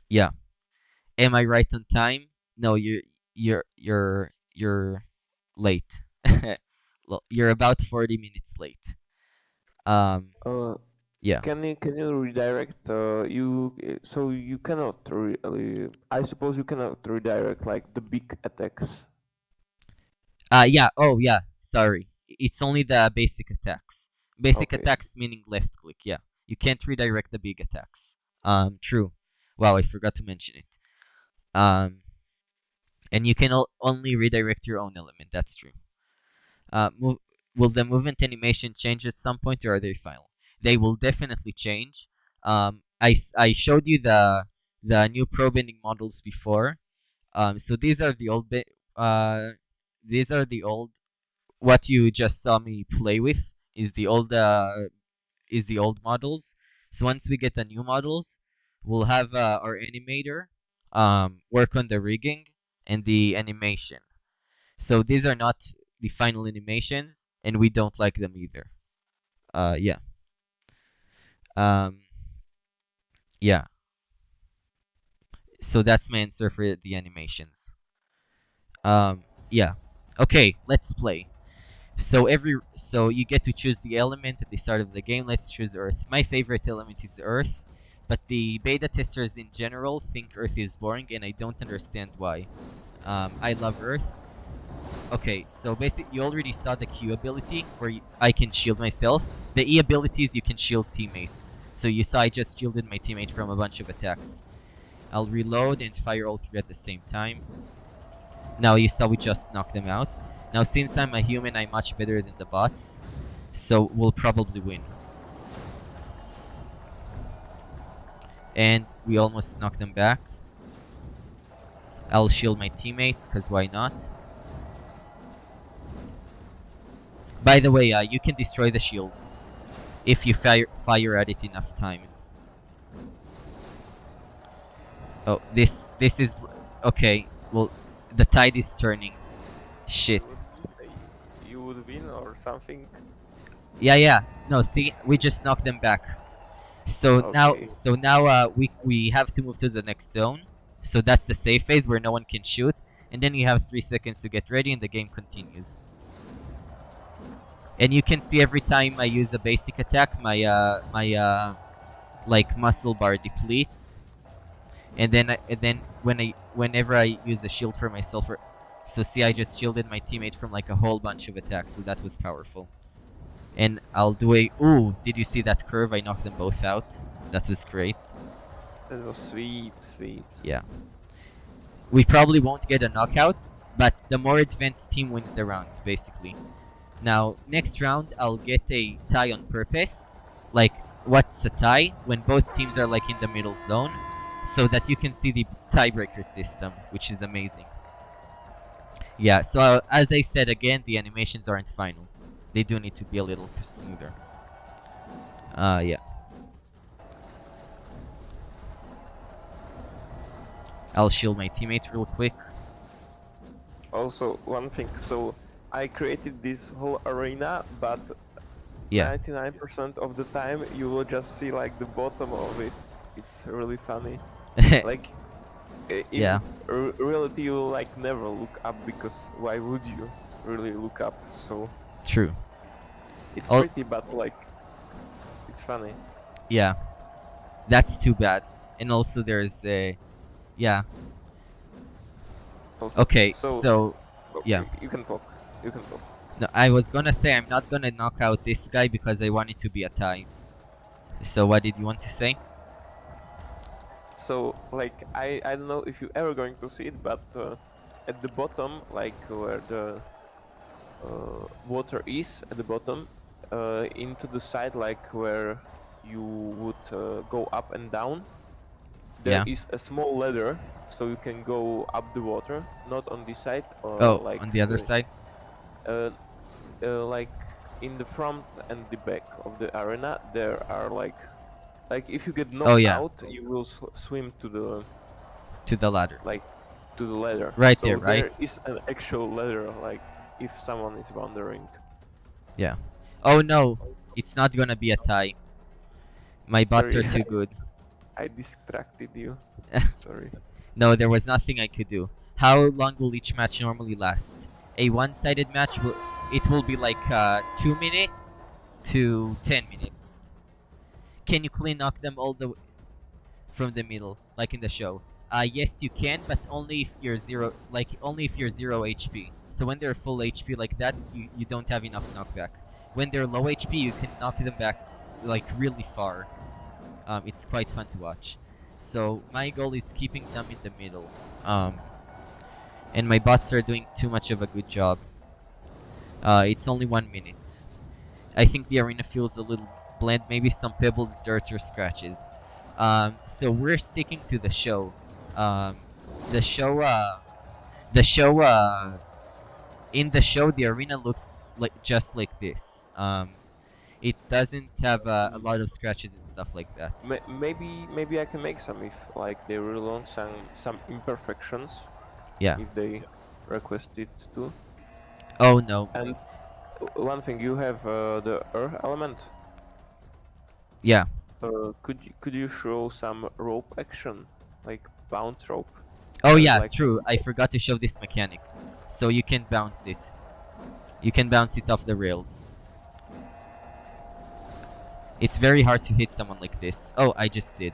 yeah. Am I right on time? No, you're late. You're about 40 minutes late. Um, Uh, yeah. can you redirect? So you cannot. I suppose you cannot redirect like the big attacks. Yeah. Oh, yeah. Sorry. It's only the basic attacks. Basic Okay. attacks meaning left click. Yeah. You can't redirect the big attacks. True. Wow, I forgot to mention it. Um, and you can only redirect your own element. That's true. Move, will the movement animation change at some point, or are they final? They will definitely change. I showed you the new pro bending models before. So uh, these are the old. What you just saw me play with is the old models. So once we get the new models, we'll have our animator work on the rigging and the animation. So these are not the final animations, and we don't like them either. Yeah. Um, yeah. So that's my answer for the animations. Yeah. Okay, let's play. So you get to choose the element at the start of the game. Let's choose Earth. My favorite element is Earth, but the beta testers in general think Earth is boring, and I don't understand why. I love Earth. Okay, so basically you already saw the Q ability where I can shield myself. The E ability is you can shield teammates. So you saw I just shielded my teammate from a bunch of attacks. I'll reload and fire all three at the same time. Now you saw we just knocked them out. Now since I'm a human, I'm much better than the bots. So we'll probably win. And we almost knocked them back. I'll shield my teammates, cause why not? By the way, you can destroy the shield if you fire at it enough times. Oh, this is okay. Well, the tide is turning. Shit. What did you say? You would win or something? Yeah, yeah. No, see, we just knocked them back. So now, Okay. we have to move to the next zone. So that's the safe phase where no one can shoot, and then you have 3 seconds to get ready, and the game continues. And you can see every time I use a basic attack, my like muscle bar depletes, and then whenever I use a shield for myself, so see I just shielded my teammate from like a whole bunch of attacks, so that was powerful. And I'll do a ooh, did you see that curve? I knocked them both out. That was great. That was sweet, sweet. Yeah. We probably won't get a knockout, but the more advanced team wins the round, basically. Now, next round, I'll get a tie on purpose. Like what's a tie? When both teams are like in the middle zone, so that you can see the tiebreaker system, which is amazing. Yeah, so as I said again, the animations aren't final. They do need to be a little smoother. Yeah. I'll shield my teammate real quick. Also, one thing, so I created this whole arena, but Yeah. 99% of the time you will just see like the bottom of it. It's really funny. Like in Yeah. reality, you will like never look up because why would you really look up? So True. it's Oh, pretty, but like it's funny. yeah. That's too bad. And also there's a yeah. Also, Okay, so so yeah. okay, you can talk. You can talk. No, I was gonna say I'm not gonna knock out this guy because I want it to be a tie. So what did you want to say? So like I don't know if you're ever going to see it, but at the bottom, like where the water is at the bottom, into the side, like where you would go up and down, there Yeah. is a small ladder, so you can go up the water, not on this side, Oh, like on the other side? uh, like in the front and the back of the arena. There are like if you get Oh knocked yeah, out, you will swim to the to the ladder. like to the ladder. Right there, So there right? is an actual ladder, like if someone is wondering. Yeah. Oh no, it's not gonna be a tie. My bots are Sorry, too good. I distracted you. Sorry. No, there was nothing I could do. How long will each match normally last? A one-sided match will it will be like 2 minutes to 10 minutes. Can you clean knock them all the from the middle, like in the show? Yes, you can, but only if you're only if you're 0 HP. So when they're full HP like that, you don't have enough knockback. When they're low HP, you can knock them back like really far. It's quite fun to watch. So my goal is keeping them in the middle. And my bots are doing too much of a good job. It's only 1 minute. I think the arena feels a little bland, maybe some pebbles, dirt, or scratches. So we're sticking to the show. Um, the show, the show, in the show, the arena looks like just like this. It doesn't have a lot of scratches and stuff like that. Maybe I can make some if like they really want some imperfections. Yeah. If they request it to. Oh no. And one thing, you have the earth element. Yeah. Could you show some rope action, like bounce rope? Oh I would yeah, like to true. see I that. forgot to show this mechanic. So you can bounce it. You can bounce it off the rails. It's very hard to hit someone like this. Oh, I just did.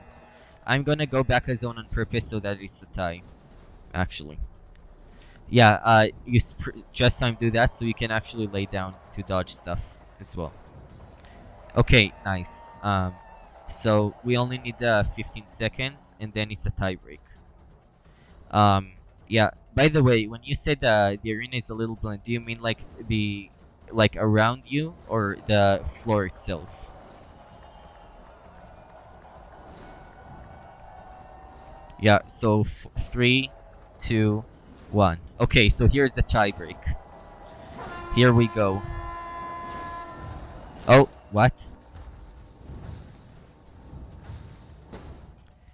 I'm gonna go back a zone on purpose so that it's a tie. Actually. Yeah, you just time do that so you can actually lay down to dodge stuff as well. Okay, nice. So we only need 15 seconds and then it's a tie break. Yeah. By the way, when you said the arena is a little bland, do you mean like the around you or the floor itself? Yeah. So 3, 2, 1. Okay. So here's the tie break. Here we go. Oh, what?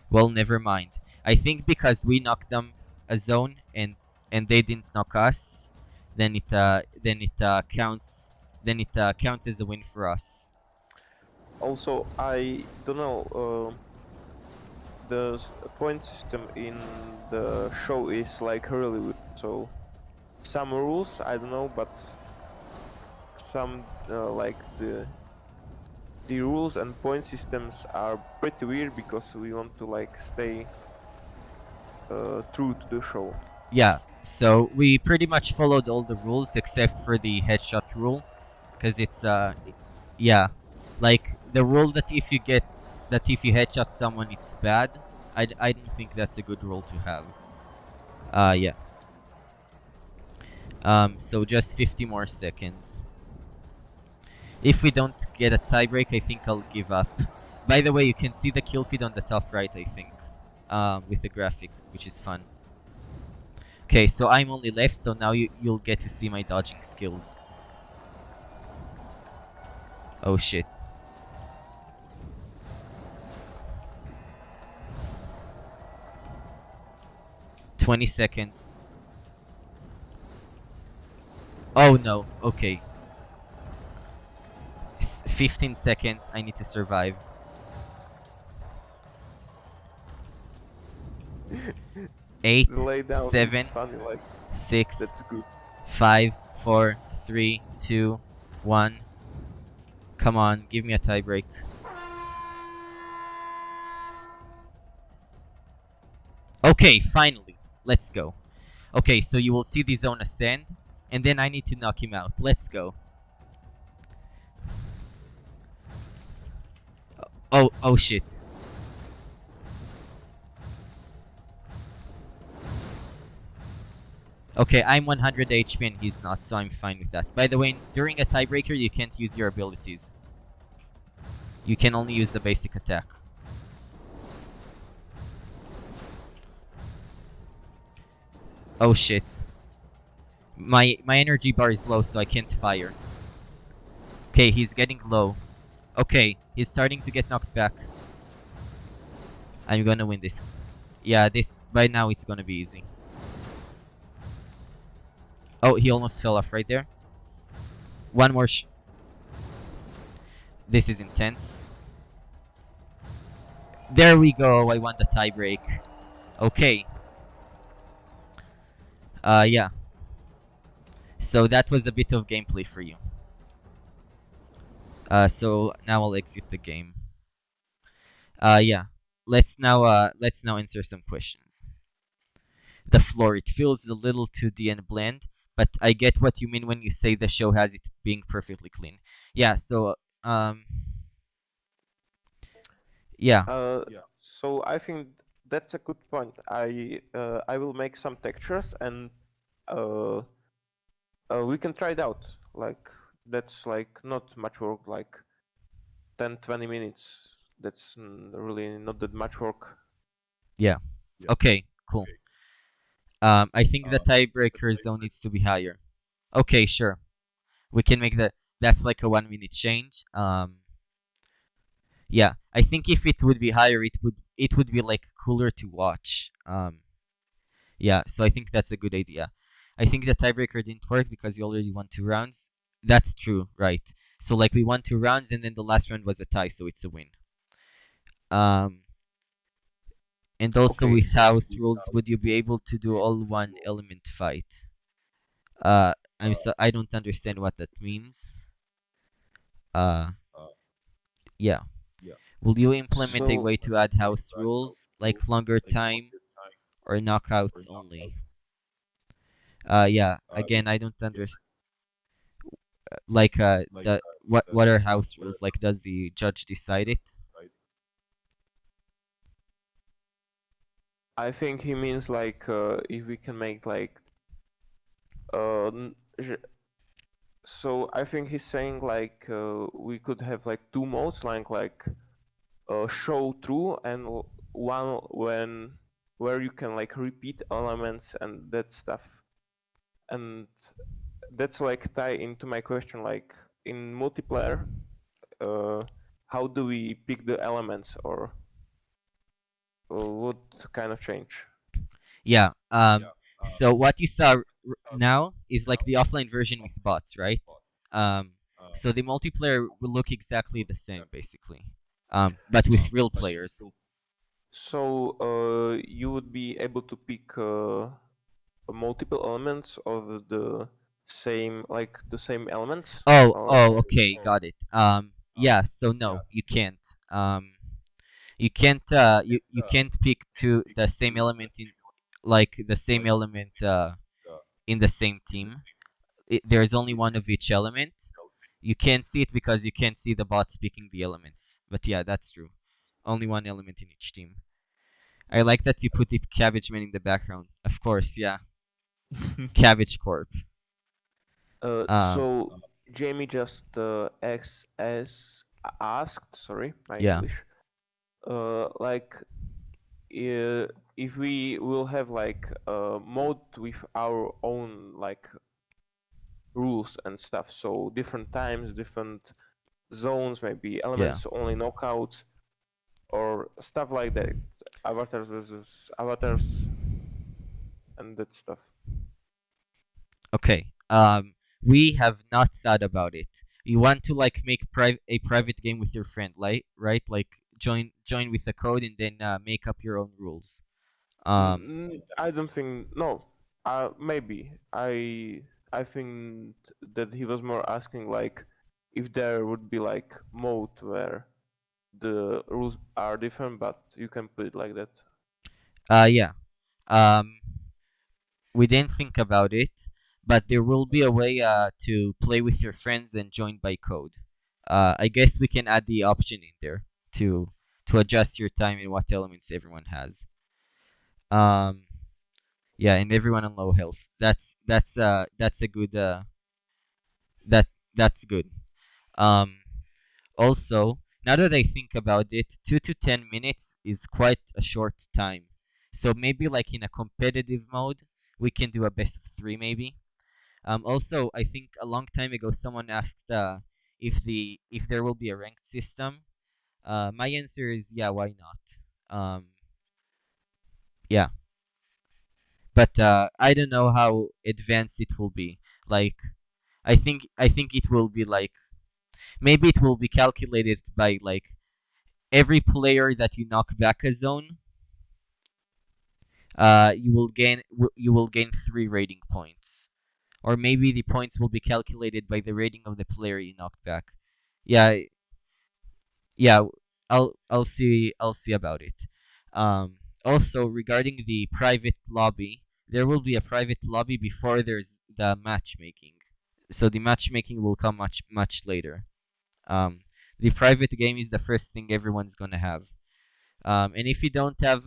Well, never mind. I think because we knocked them a zone and they didn't knock us, then it counts. Then it counts as a win for us. Also, I don't know. The point system in the show is like really weird. So some rules I don't know, but some like the rules and point systems are pretty weird because we want to like stay true to the show. Yeah. So we pretty much followed all the rules except for the headshot rule, because it's yeah, like the rule that if you headshot someone it's bad. I don't think that's a good rule to have. Yeah. So just 50 more seconds. If we don't get a tiebreak, I think I'll give up. By the way, you can see the kill feed on the top right, I think, with the graphic, which is fun. Okay, so I'm only left, so now you'll get to see my dodging skills. Oh shit. 20 seconds. Oh no, okay. 15 seconds, I need to survive. The 8, laydown is 7, funny, like 6, that's good. 5, 4, 3, 2, 1. Come on, give me a tiebreak. Okay, finally. Let's go. Okay, so you will see the zone ascend, and then I need to knock him out. Let's go. Oh shit. Okay, I'm 100 HP and he's not, so I'm fine with that. By the way, during a tiebreaker, you can't use your abilities. You can only use the basic attack. Oh shit. My energy bar is low, so I can't fire. Okay, he's getting low. Okay, he's starting to get knocked back. I'm gonna win this. Yeah, this by now it's gonna be easy. Oh, he almost fell off right there. One more This is intense. There we go, I won the tiebreak. Okay. Yeah. So that was a bit of gameplay for you. So now I'll exit the game. Yeah. Let's now answer some questions. The floor, it feels a little 2D and bland, but I get what you mean when you say the show has it being perfectly clean. Yeah, so yeah. So I think that's a good point. I will make some textures and uh, we can try it out. Like that's like not much work, like 10-20 minutes. That's really not that much work. Yeah. Okay, cool. I think the tiebreaker zone needs to be higher. Okay, sure. We can make that's like a 1 minute change. Yeah, I think if it would be higher, it would be like cooler to watch. Yeah, so I think that's a good idea. I think the tiebreaker didn't work because you already won 2 rounds. That's true, right? So like we won 2 rounds and then the last round was a tie, so it's a win. Um, and also Okay. with house rules, would you be able to do all one element fight? Uh, I don't understand what that means. Uh, yeah. Will you implement a So way to add house rules like longer time or knockouts only? Yeah. Again, I don't understand. Like, the what are house rules? Like, does the judge decide it? I think he means like if we can make like uh, n- j- so I think he's saying like we could have like two modes, like show true and one when where you can like repeat elements and that stuff. And that's like tie into my question, like in multiplayer, uh, how do we pick the elements or what kind of change? Yeah. So what you saw now is like the offline version with bots, right? Um. So the multiplayer will look exactly the same, basically. But with real players. So you would be able to pick multiple elements of the same, like the same elements, or Okay, got it. Yeah. So no, you can't. You can't pick the same element in like the same element in the same team. There's only one of each element. You can't see it because you can't see the bots picking the elements. But yeah, that's true. Only one element in each team. I like that you put the Cabbage Man in the background. Of course, yeah. Cabbage Corp. Um, so Jamie just asked, sorry, my yeah. English. like if we will have like a mode with our own like rules and stuff, so different times, different zones, maybe Yeah. elements only knockouts or stuff like that. Avatars versus avatars and that stuff. Okay. We have not thought about it. You want to like make a private game with your friend, like right? Like join with a code and then make up your own rules. Um, I don't think no. Maybe I think that he was more asking like if there would be like mode where the rules are different, but you can put it like that. yeah. Um, we didn't think about it, but there will be a way to play with your friends and join by code. I guess we can add the option in there to to adjust your time and what elements everyone has. Um, yeah, and everyone on low health. That's a good that that's good. Um, Also, now that I think about it, 2 to 10 minutes is quite a short time. So maybe like in a competitive mode, we can do a best of three maybe. Also, I think a long time ago someone asked if there will be a ranked system. My answer is yeah, why not? Yeah, but I don't know how advanced it will be. Like I think it will be like maybe it will be calculated by like every player that you knock back a zone, you will gain 3 rating points, or maybe the points will be calculated by the rating of the player you knocked back. Yeah, yeah, I'll see about it. Also regarding the private lobby, there will be a private lobby before there's the matchmaking. So the matchmaking will come much later. Um, the private game is the first thing everyone's gonna have. And if you don't have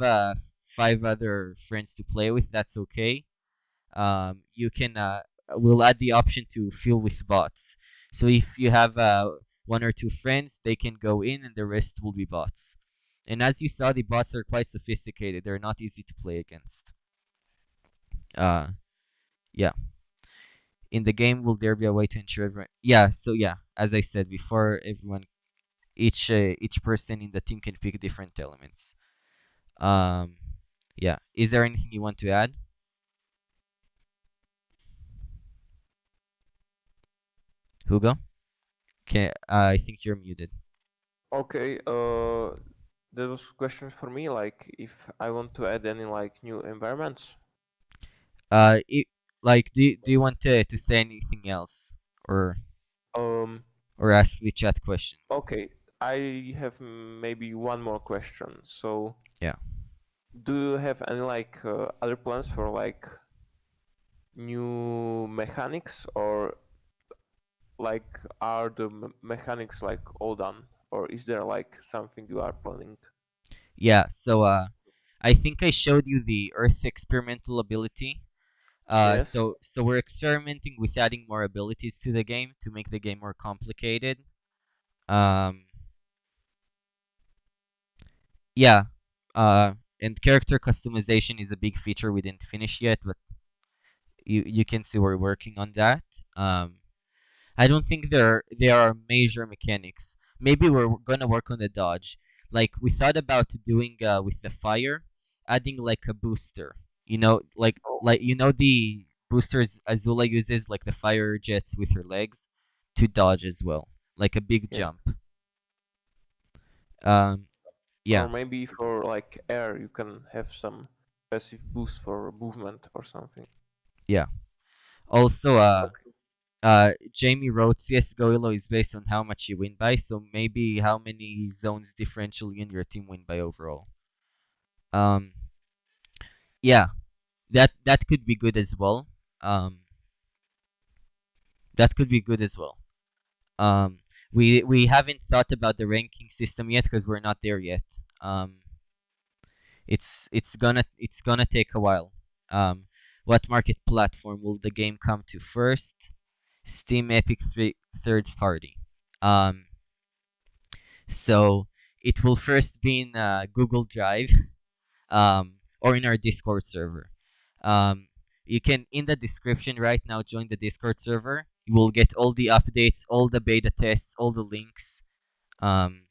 5 other friends to play with, that's okay. You can we'll add the option to fill with bots. So if you have 1 or 2 friends, they can go in, and the rest will be bots. And as you saw, the bots are quite sophisticated. They're not easy to play against. Uh, yeah. In the game, will there be a way to ensure everyone? Yeah. So yeah, as I said before, each person in the team can pick different elements. Um, yeah. Is there anything you want to add, Hugo? Okay, I think you're muted. Okay, that was question for me. Like, if I want to add any like new environments. It, like, do you want to say anything else, or Um, or ask the chat questions? okay, I have maybe one more question. So, Yeah. do you have any like other plans for like new mechanics, or like are the mechanics like all done, or is there like something you are planning? Yeah. So I think I showed you the Earth experimental ability. Yes. So we're experimenting with adding more abilities to the game to make the game more complicated. Um, yeah. And character customization is a big feature we didn't finish yet, but you can see we're working on that. Um, I don't think there are major mechanics. Maybe we're gonna work on the dodge. Like we thought about doing with the fire, adding like a booster. Like Okay. the boosters Azula uses, like the fire jets with her legs, to dodge as well, like a big Yes. jump. Um, Or yeah, maybe for like air, you can have some passive boost for movement or something. yeah. Also, Okay. Jamie wrote CS:GO Elo is based on how much you win by, so maybe how many zones differential you and your team win by overall. Um, yeah, that could be good as well. Um, that could be good as well. Um, we haven't thought about the ranking system yet because we're not there yet. It's gonna take a while. Um, what market platform will the game come to first? Steam, Epic, third party. Um, so it will first be in Google Drive, or in our Discord server. Um, you can, in the description right now, join the Discord server. You will get all the updates, all the beta tests, all the links. Um,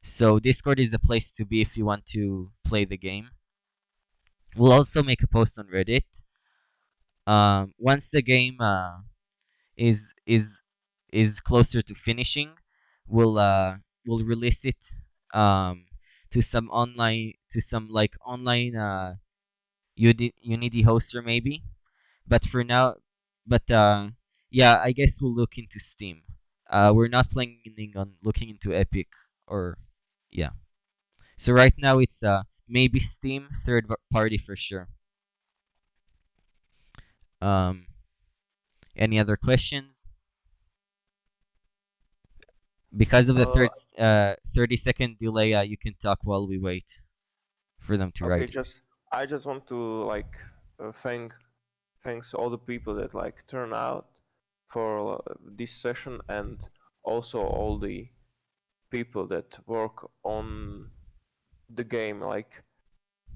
so Discord is the place to be if you want to play the game. We'll also make a post on Reddit. Once the game is is is closer to finishing, we'll release it um, to some online, to some like online Unity hoster maybe. But for now, but yeah, I guess we'll look into Steam. We're not planning on looking into Epic or yeah. So right now it's maybe Steam, party for sure. Um, any other questions? Because of the Uh, 30-second delay, you can talk while we wait for them to okay, write. just I just want to like thanks all the people that like turn out for this session, and also all the people that work on the game. Like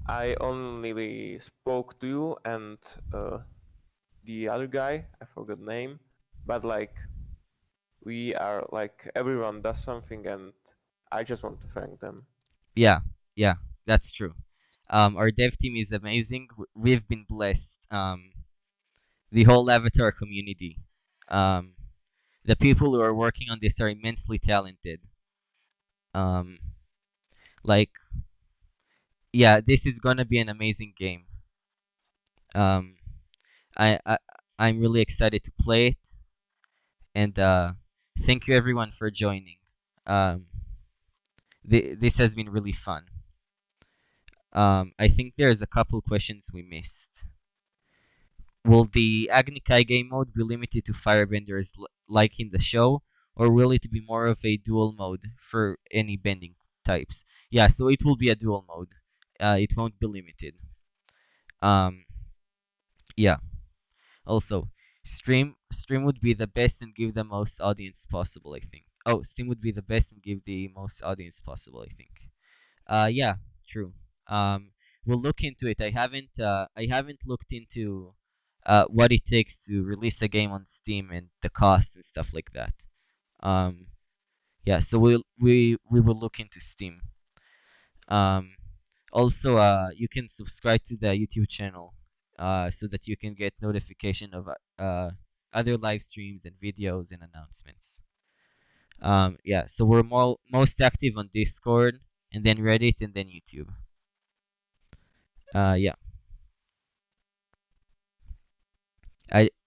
I only spoke to you and the other guy, I forgot name, but like we are like everyone does something, and I just want to thank them. Yeah, yeah, that's true. Our dev team is amazing. We've been blessed. The whole Avatar community. Um, the people who are working on this are immensely talented. Um, like, yeah, this is gonna be an amazing game. Um, I, I I'm really excited to play it, and thank you everyone for joining. Um, this has been really fun. I think there's a couple questions we missed. Will the Agni Kai game mode be limited to firebenders like in the show, or will it be more of a dual mode for any bending types? Yeah, so it will be a dual mode. It won't be limited. Um, yeah. Also, stream would be the best and give the most audience possible, I think. Oh, Steam would be the best and give the most audience possible, I think. Yeah, true. Um, we'll look into it. I haven't looked into what it takes to release a game on Steam and the cost and stuff like that. Um, yeah, so we will look into Steam. Um, Also, you can subscribe to the YouTube channel, so that you can get notification of other live streams and videos and announcements. Yeah, so we're most active on Discord, and then Reddit, and then YouTube. Yeah,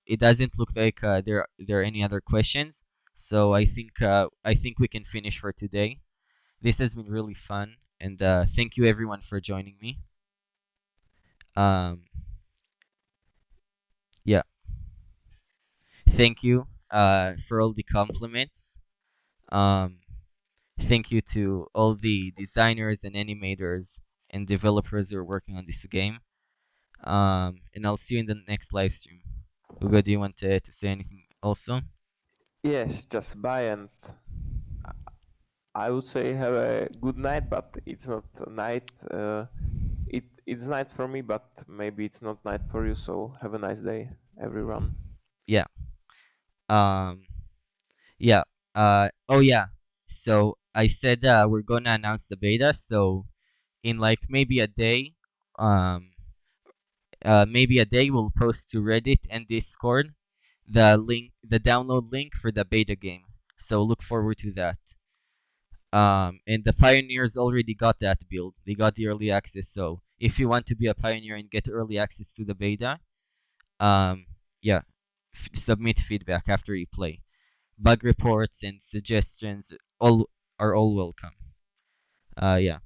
it doesn't look like there are any other questions, so I think we can finish for today. This has been really fun, and thank you everyone for joining me. Um, yeah, thank you for all the compliments. Um, Thank you to all the designers and animators and developers who are working on this game. And I'll see you in the next live stream. Ugo, do you want to say anything also? Yes, just bye, and I would say have a good night, but it's not a night. It's night for me, but maybe it's not night for you. So have a nice day, everyone. Yeah. Um, yeah. Oh yeah. So I said we're gonna announce the beta. So in like um, maybe a day, we'll post to Reddit and Discord the download link for the beta game. So look forward to that. And the pioneers already got that build. They got the early access. So if you want to be a pioneer and get early access to the beta, um, yeah, submit feedback after you play. Bug reports and suggestions all welcome. Yeah.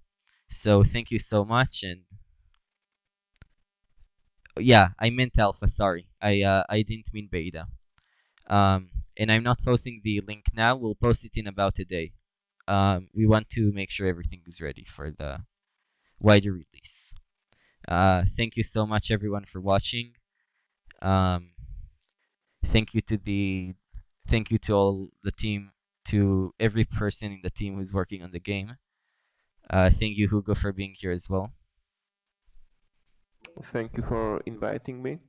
So thank you so much. And yeah, I meant alpha. Sorry, I didn't mean beta. And I'm not posting the link now. We'll post it in about a day. We want to make sure everything is ready for the wider release. Thank you so much, everyone, for watching. Um, thank you to the, thank you to all the team, to every person in the team who's working on the game. Thank you, Hugo, for being here as well. Thank you for inviting me.